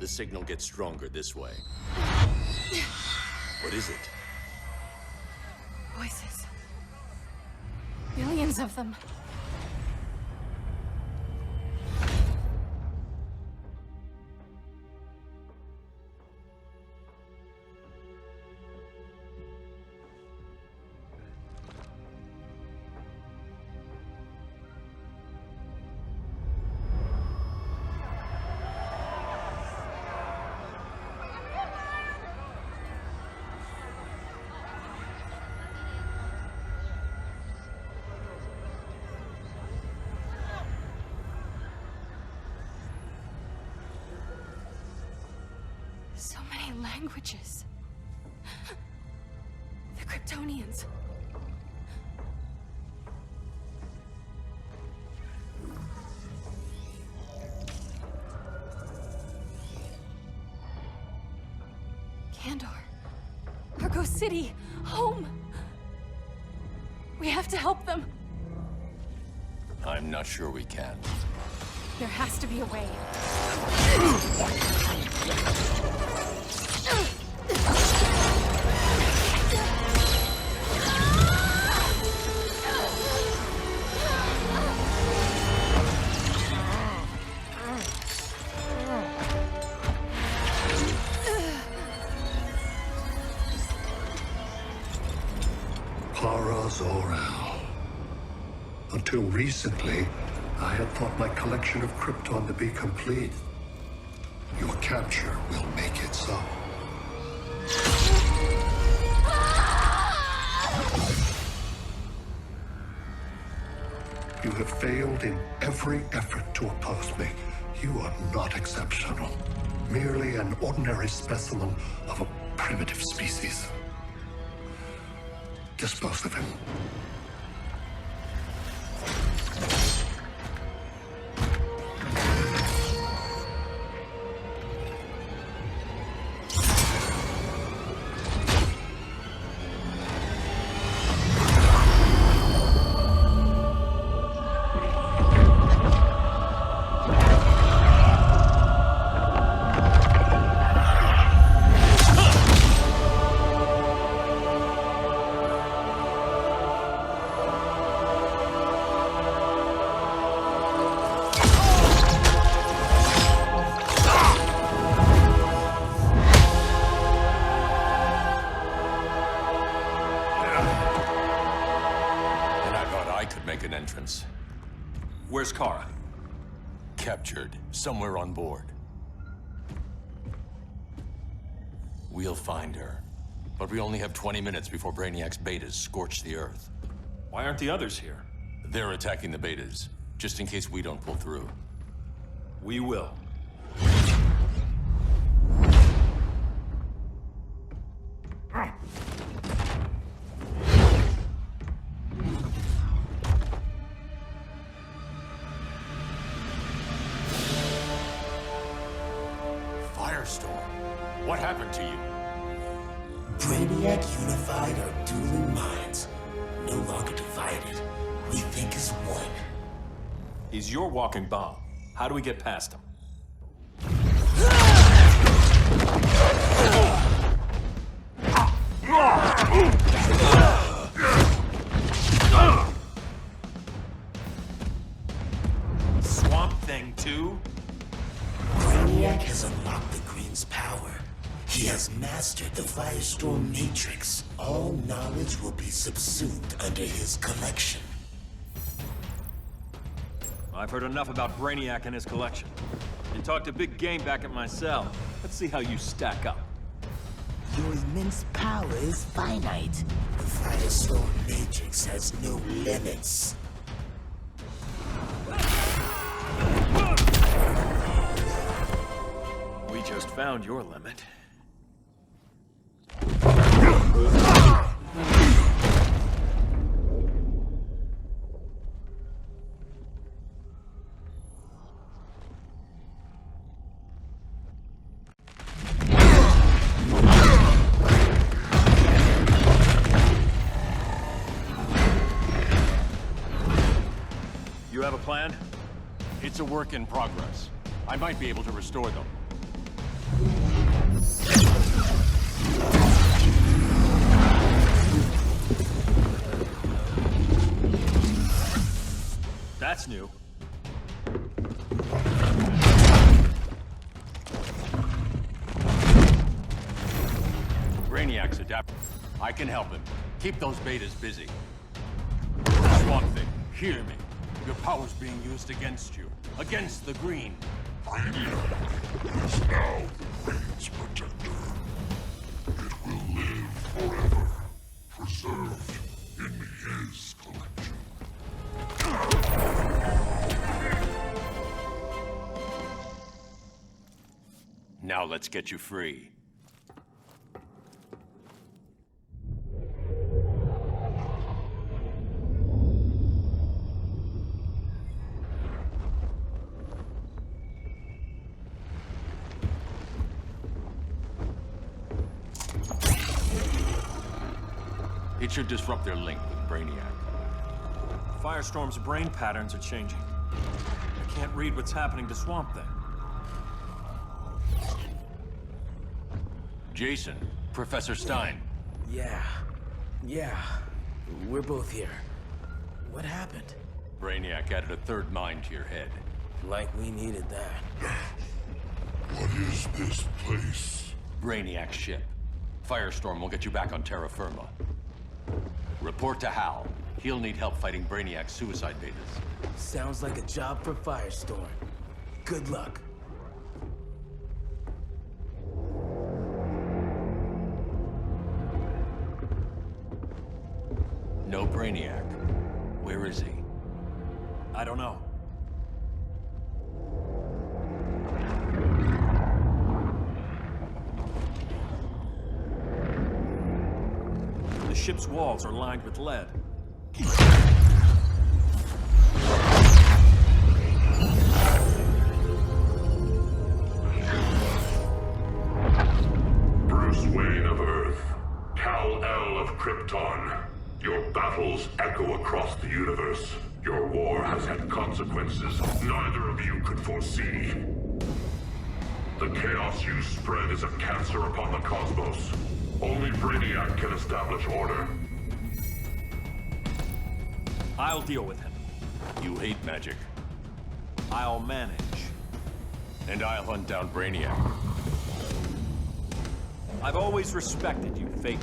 signal gets stronger this way. What is it? Voices. Millions of them. So many languages. The Kryptonians. Kandor. Argo City. Home. We have to help them. I'm not sure we can. There has to be a way. Kara Zor-El. Until recently, I had thought my collection of Krypton to be complete. Your capture will make it so. You have failed in every effort to oppose me. You are not exceptional. Merely an ordinary specimen of a primitive species. Dispose of him. Where's Kara? Captured, somewhere on board. We'll find her. But we only have 20 minutes before Brainiac's betas scorch the Earth. Why aren't the others here? They're attacking the betas, just in case we don't pull through. We will. Firestorm, what happened to you? Brainiac unified our dueling minds. No longer divided. We think as one. He's your walking bomb. How do we get past him? Swamp Thing 2? Brainiac has unlocked the Green's power. He has mastered the Firestorm Matrix. All knowledge will be subsumed under his collection. I've heard enough about Brainiac and his collection. You talked a big game back at my cell. Let's see how you stack up. Your immense power is finite. The Firestorm Matrix has no limits. We just found your limit. You have a plan? It's a work in progress. I might be able to restore them. That's new. Brainiac's adapted. I can help him. Keep those betas busy. Swamp Thing, hear me. Your power's being used against you. Against the Green. Brainiac is now the Green's protector. It will live forever, preserved in his collection. Now let's get you free. It should disrupt their link with Brainiac. Firestorm's brain patterns are changing. I can't read what's happening to Swamp Thing. Jason, Professor Stein. Yeah. We're both here. What happened? Brainiac added a third mind to your head. Like we needed that. What is this place? Brainiac's ship. Firestorm will get you back on terra firma. Report to Hal. He'll need help fighting Brainiac's suicide betas. Sounds like a job for Firestorm. Good luck. No Brainiac. Where is he? I don't know. The ship's walls are lined with lead. Bruce Wayne of Earth, Kal-El of Krypton. Your battles echo across the universe. Your war has had consequences neither of you could foresee. The chaos you spread is a cancer upon the cosmos. Only Brainiac can establish order. I'll deal with him. You hate magic. I'll manage. And I'll hunt down Brainiac. I've always respected you, Fate.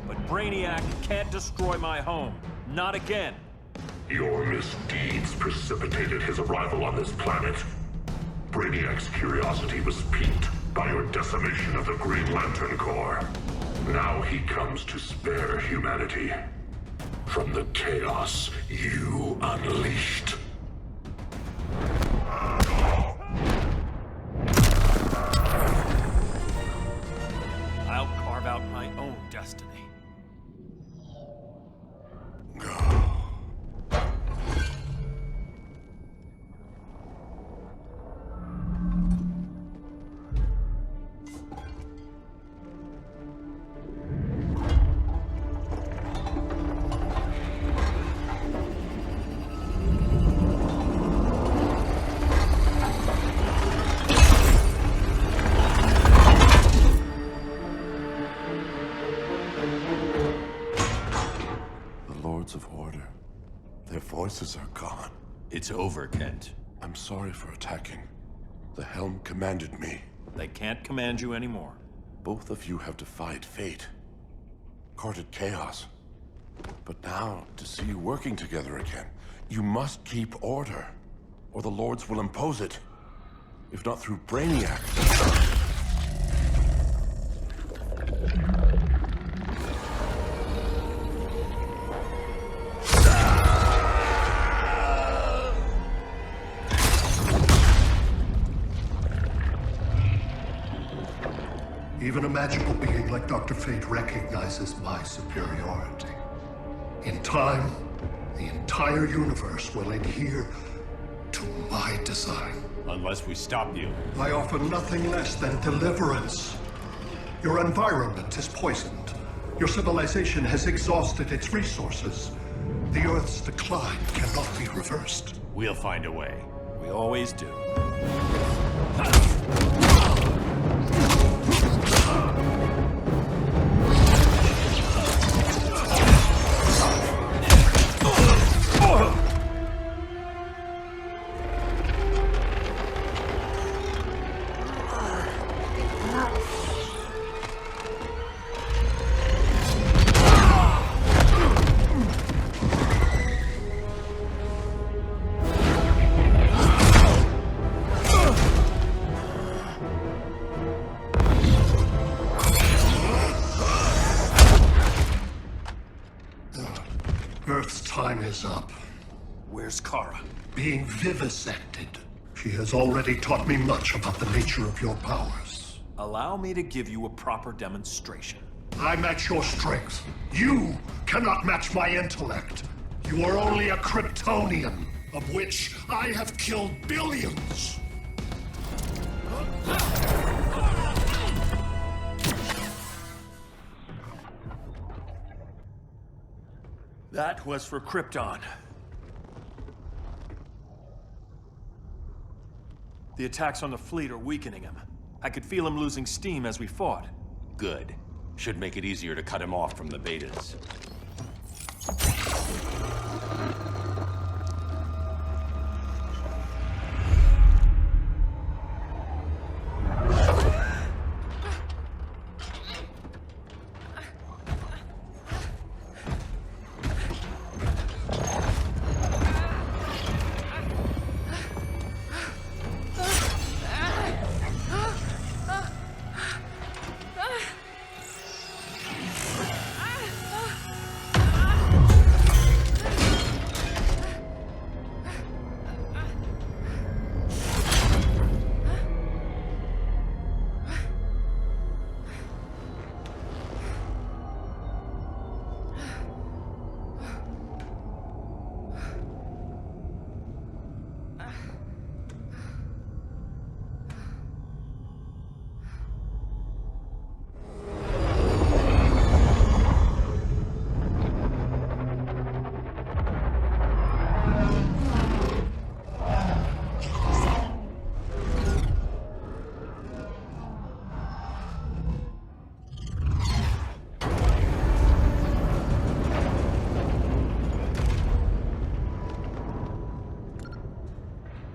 But Brainiac can't destroy my home. Not again. Your misdeeds precipitated his arrival on this planet. Brainiac's curiosity was piqued by your decimation of the Green Lantern Corps. Now he comes to spare humanity from the chaos you unleashed. I'll carve out my own destiny. Of order. Their voices are gone. It's over, Kent. I'm sorry for attacking. The Helm commanded me. They can't command you anymore. Both of you have defied fate. Courted chaos. But now, to see you working together again, you must keep order, or the Lords will impose it. If not through Brainiac. Even a magical being like Dr. Fate recognizes my superiority. In time, the entire universe will adhere to my design. Unless we stop you. I offer nothing less than deliverance. Your environment is poisoned. Your civilization has exhausted its resources. The Earth's decline cannot be reversed. We'll find a way. We always do. Earth's time is up. Where's Kara? Being vivisected. She has already taught me much about the nature of your powers. Allow me to give you a proper demonstration. I match your strength. You cannot match my intellect. You are only a Kryptonian, of which I have killed billions. That was for Krypton. The attacks on the fleet are weakening him. I could feel him losing steam as we fought. Good. Should make it easier to cut him off from the betas.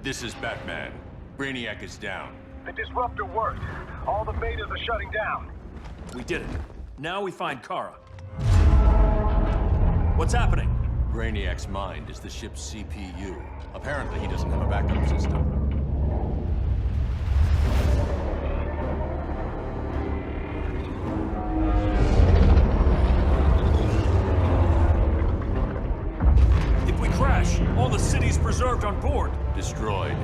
This is Batman. Brainiac is down. The disruptor worked. All the betas are shutting down. We did it. Now we find Kara. What's happening? Brainiac's mind is the ship's CPU. Apparently, he doesn't have a backup system. If we crash, all the city's preserved on board. Destroyed.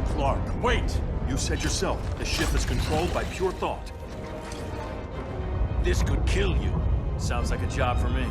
Clark, wait! You said yourself, the ship is controlled by pure thought. This could kill you. Sounds like a job for me.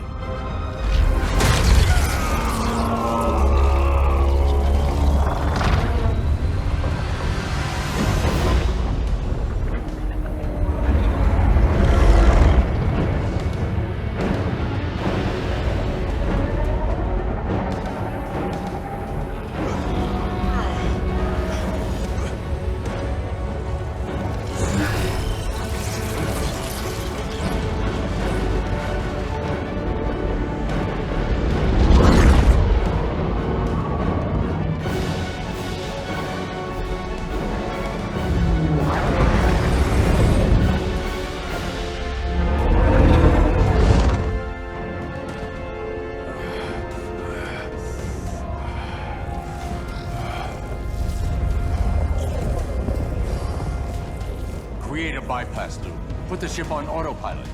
Create a bypass loop. Put the ship on autopilot.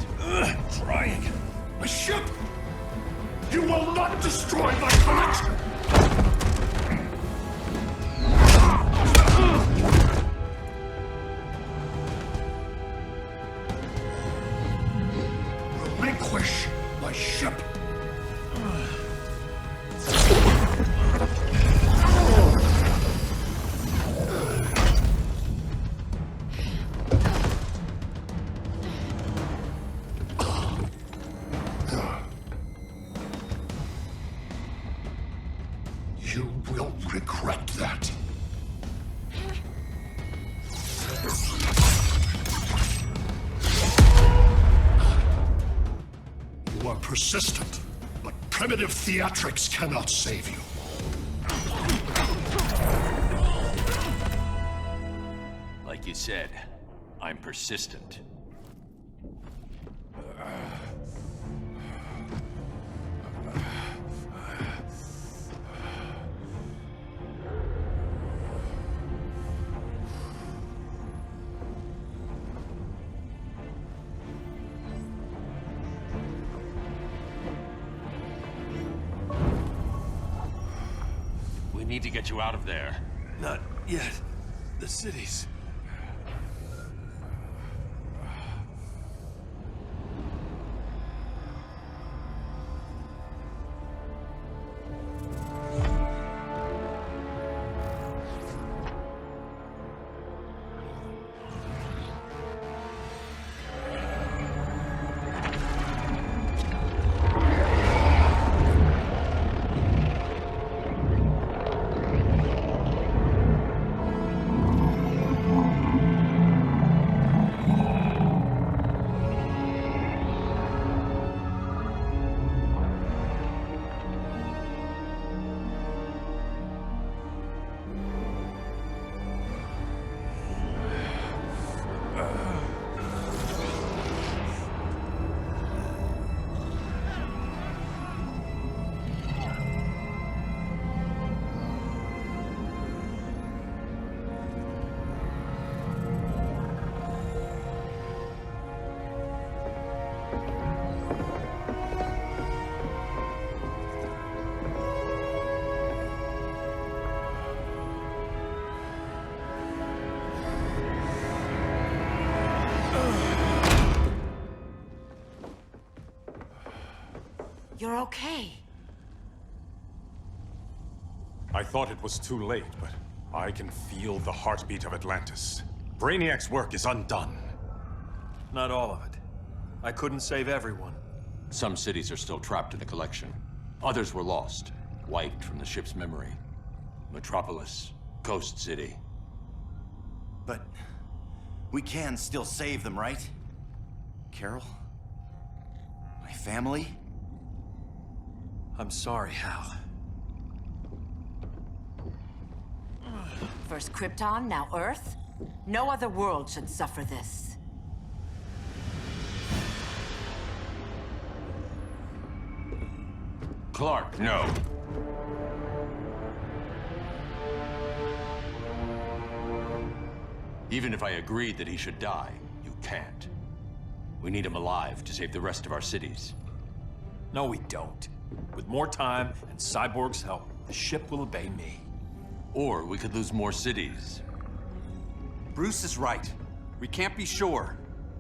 Trying. A ship! You will not destroy my fleet! Relinquish my ship! You will regret that. You are persistent, but primitive theatrics cannot save you. Like you said, I'm persistent. need to get you out of there. Not yet. The cities. You're okay. I thought it was too late, but I can feel the heartbeat of Atlantis. Brainiac's work is undone. Not all of it. I couldn't save everyone. Some cities are still trapped in the collection. Others were lost, wiped from the ship's memory. Metropolis, Coast City. But we can still save them, right? Carol? My family? I'm sorry, Hal. First Krypton, now Earth? No other world should suffer this. Clark, no. Even if I agreed that he should die, you can't. We need him alive to save the rest of our cities. No, we don't. With more time and Cyborg's help, the ship will obey me. Or we could lose more cities. Bruce is right. We can't be sure.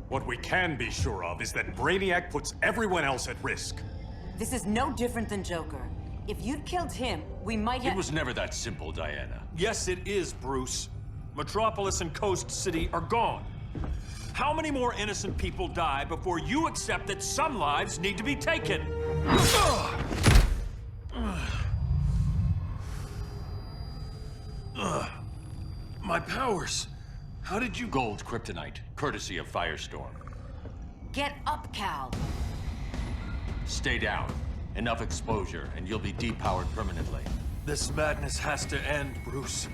What we can be sure of is that Brainiac puts everyone else at risk. This is no different than Joker. If you'd killed him, we might have— It was never that simple, Diana. Yes, it is, Bruce. Metropolis and Coast City are gone. How many more innocent people die before you accept that some lives need to be taken? My powers. How did you— Gold kryptonite, courtesy of Firestorm. Get up, Cal. Stay down. Enough exposure, and you'll be depowered permanently. This madness has to end, Bruce.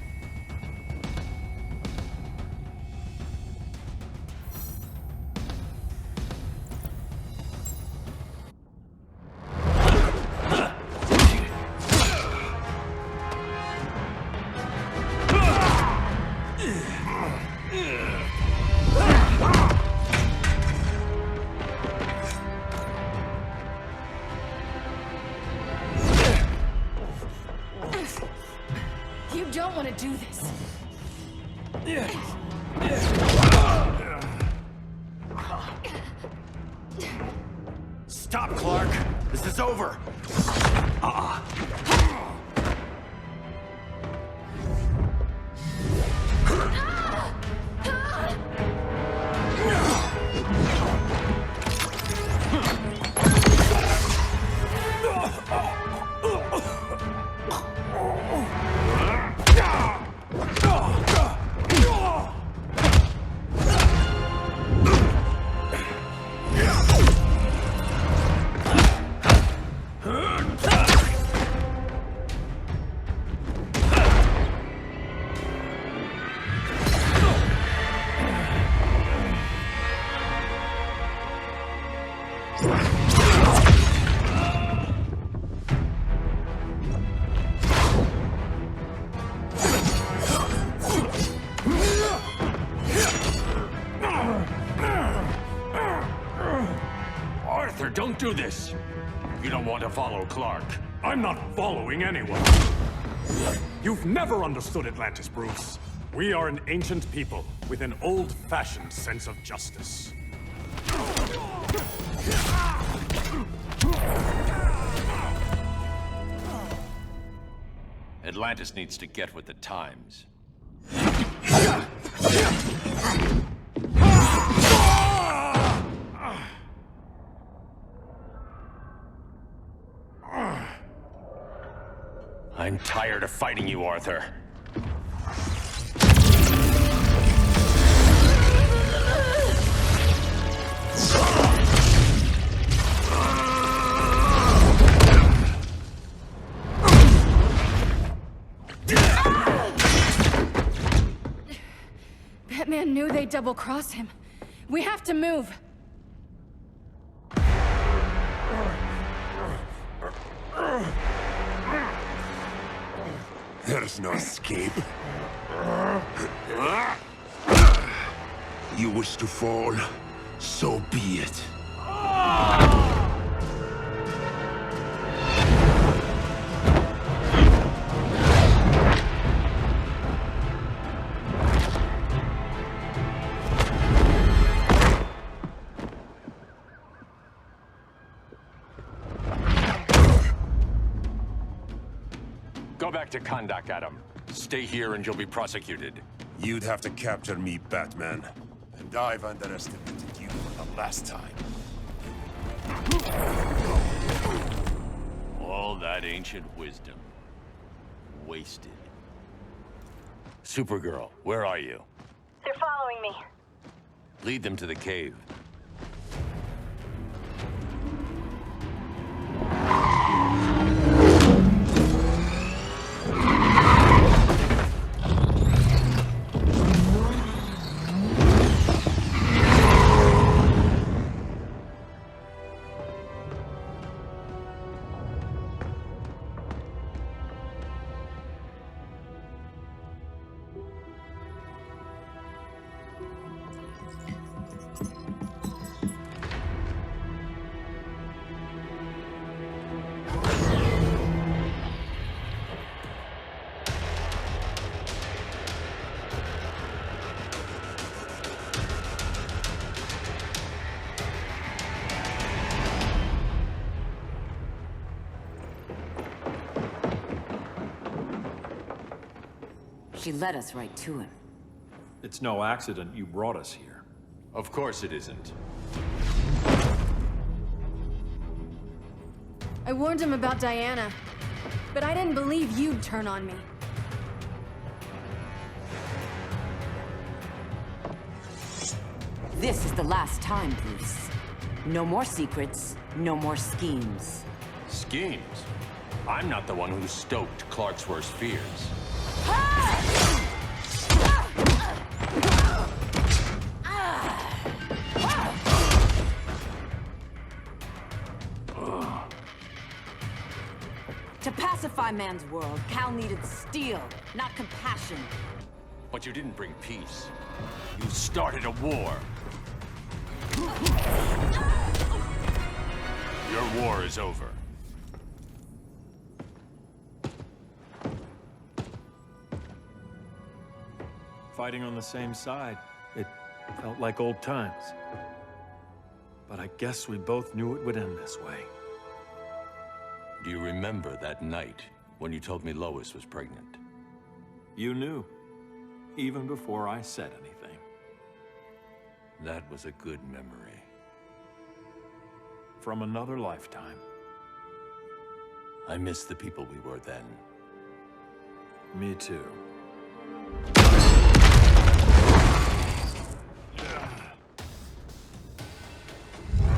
You don't want to do this. Stop, Clark! This is over! Arthur, don't do this! You don't want to follow Clark. I'm not following anyone. You've never understood Atlantis, Bruce. We are an ancient people with an old-fashioned sense of justice. Atlantis needs to get with the times. I'm tired of fighting you, Arthur. Batman knew they'd double-cross him. We have to move. There's no escape. You wish to fall, so be it. Go back to Kahndaq, Adam. Stay here and you'll be prosecuted. You'd have to capture me, Batman. And I've underestimated you for the last time. All that ancient wisdom. Wasted. Supergirl, where are you? They're following me. Lead them to the cave. She led us right to him. It's no accident you brought us here. Of course it isn't. I warned him about Diana, but I didn't believe you'd turn on me. This is the last time, Bruce. No more secrets, no more schemes. Schemes? I'm not the one who stoked Clark's worst fears. To pacify man's world, Cal needed steel, not compassion. But you didn't bring peace. You started a war. Your war is over. Fighting on the same side, it felt like old times. But I guess we both knew it would end this way. Do you remember that night when you told me Lois was pregnant? You knew, even before I said anything. That was a good memory. From another lifetime. I miss the people we were then. Me too.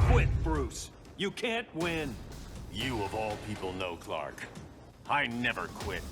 Quit, Bruce. You can't win. You of all people know, Clark. I never quit.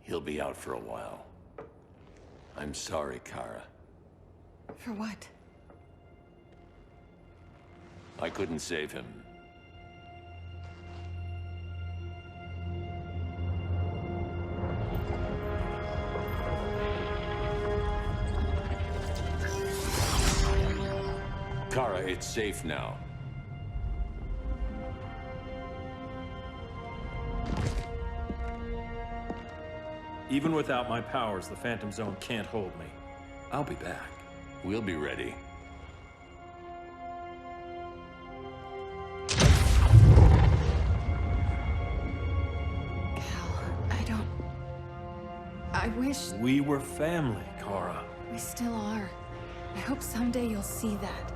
He'll be out for a while. I'm sorry, Kara. For what? I couldn't save him. Kara, it's safe now. Even without my powers, the Phantom Zone can't hold me. I'll be back. We'll be ready. I wish... We were family, Kara. We still are. I hope someday you'll see that.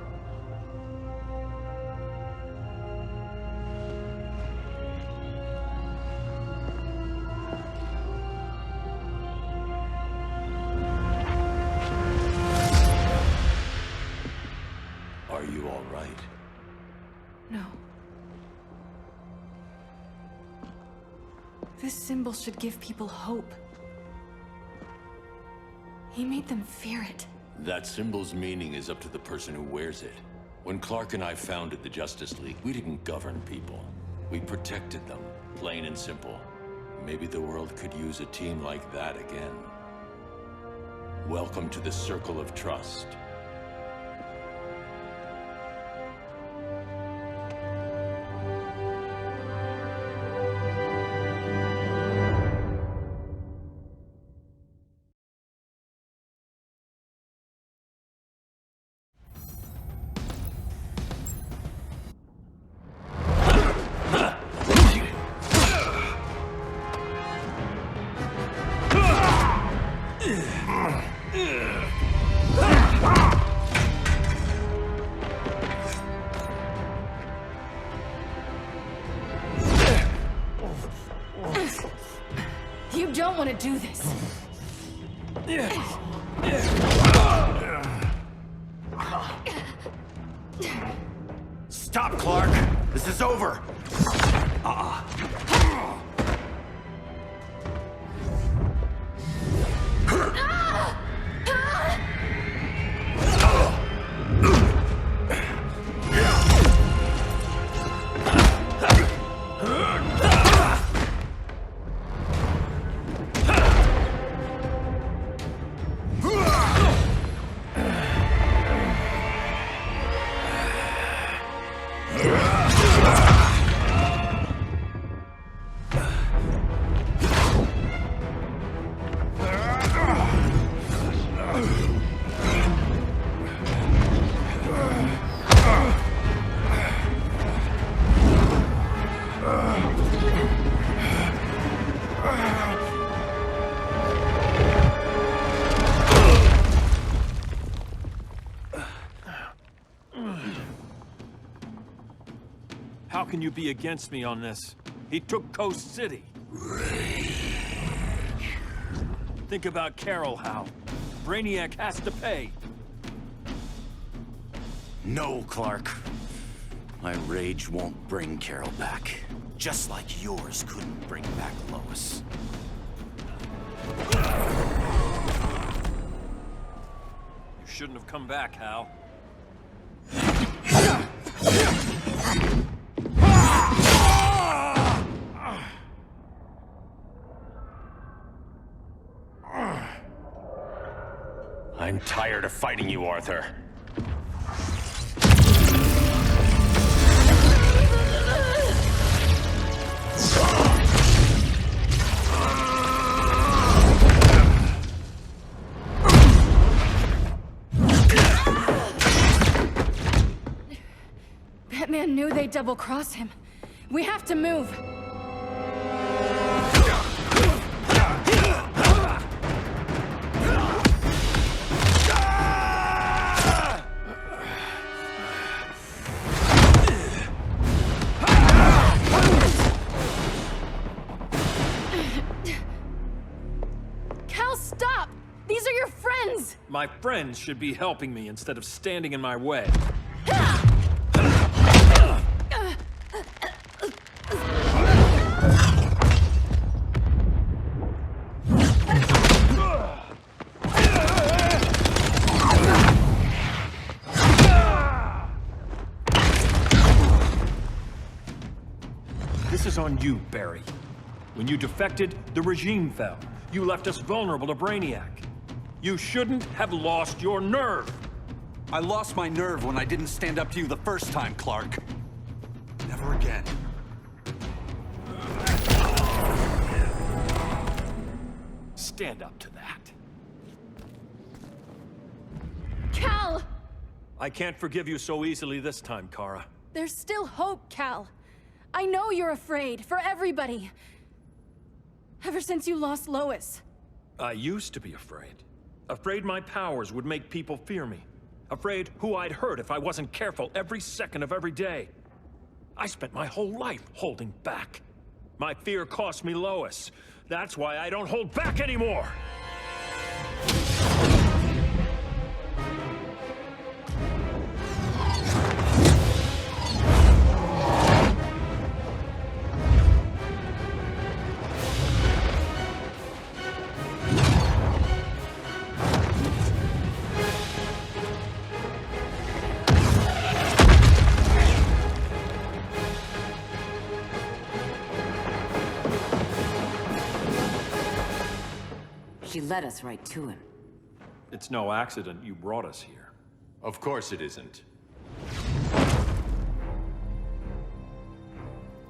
Are you all right? No. This symbol should give people hope. He made them fear it. That symbol's meaning is up to the person who wears it. When Clark and I founded the Justice League, we didn't govern people. We protected them, plain and simple. Maybe the world could use a team like that again. Welcome to the Circle of Trust. You don't want to do this. Stop, Clark! This is over! How can you be against me on this? He took Coast City. Think about Carol, Hal. Brainiac has to pay. No, Clark. My rage won't bring Carol back. Just like yours couldn't bring back Lois. You shouldn't have come back, Hal. I'm tired of fighting you, Arthur. Batman knew they'd double-cross him. We have to move. Cal, stop! These are your friends! My friends should be helping me instead of standing in my way. this is on you, Barry. When you defected, the regime fell. You left us vulnerable to Brainiac. You shouldn't have lost your nerve. I lost my nerve when I didn't stand up to you the first time, Clark. Never again. Stand up to that. Cal! I can't forgive you so easily this time, Kara. There's still hope, Cal. I know you're afraid, for everybody. Ever since you lost Lois. I used to be afraid. Afraid my powers would make people fear me. Afraid who I'd hurt if I wasn't careful every second of every day. I spent my whole life holding back. My fear cost me Lois. That's why I don't hold back anymore! She led us right to him. It's no accident you brought us here. Of course it isn't.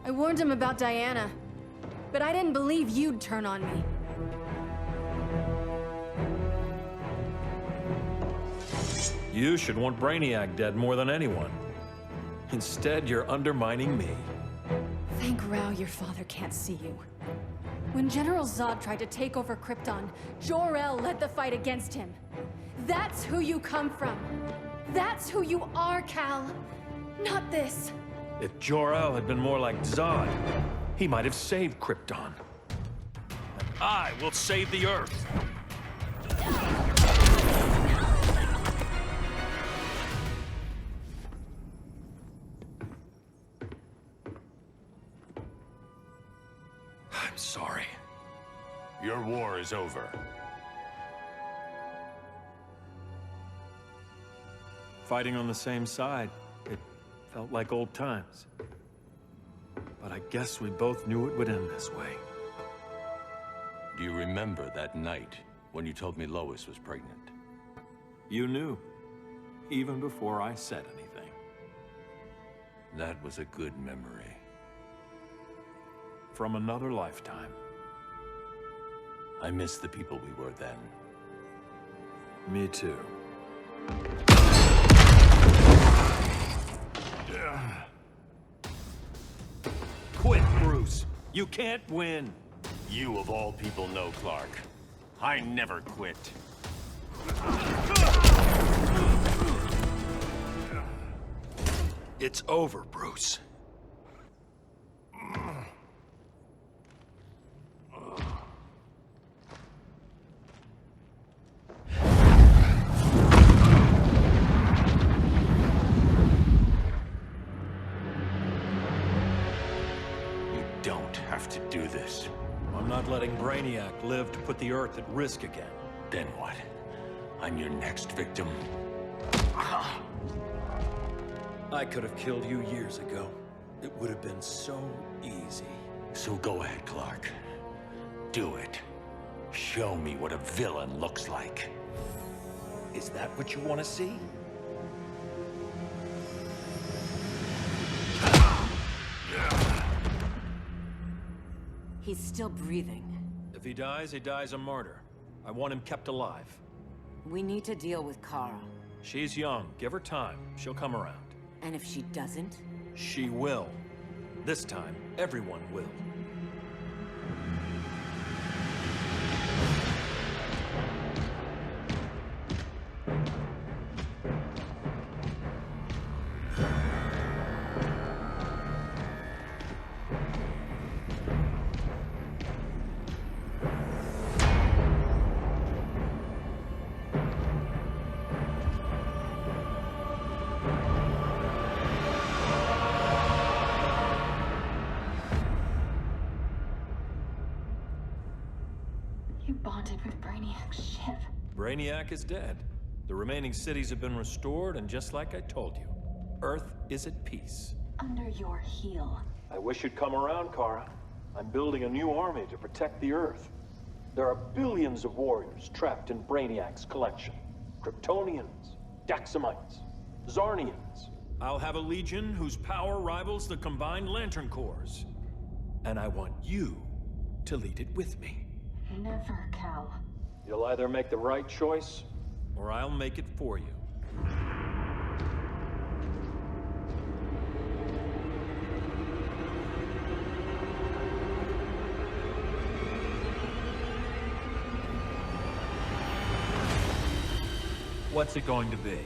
I warned him about Diana, but I didn't believe you'd turn on me. You should want Brainiac dead more than anyone. Instead, you're undermining me. Thank Rao your father can't see you. When General Zod tried to take over Krypton, Jor-El led the fight against him. That's who you come from. That's who you are, Cal. Not this. If Jor-El had been more like Zod, he might have saved Krypton. And I will save the Earth. I'm sorry. Your war is over. Fighting on the same side, it felt like old times. But I guess we both knew it would end this way. Do you remember that night when you told me Lois was pregnant? You knew, even before I said anything. That was a good memory. From another lifetime. I miss the people we were then. Me too. Quit, Bruce. You can't win. You of all people know, Clark. I never quit. It's over, Bruce. Have to do this. I'm not letting Brainiac live to put the Earth at risk again. Then what? I'm your next victim. I could have killed you years ago. It would have been so easy. So go ahead, Clark. Do it. Show me what a villain looks like. Is that what you want to see? He's still breathing. If he dies a martyr. I want him kept alive. We need to deal with Kara. She's young. Give her time. She'll come around. And if she doesn't? She will. This time, everyone will. You bonded with Brainiac's ship. Brainiac is dead. The remaining cities have been restored, and just like I told you, Earth is at peace. under your heel. I wish you'd come around, Kara. I'm building a new army to protect the Earth. There are billions of warriors trapped in Brainiac's collection. Kryptonians, Daxamites, Zarnians. I'll have a legion whose power rivals the combined Lantern Corps. And I want you to lead it with me. Never, Cal. You'll either make the right choice, or I'll make it for you. What's it going to be?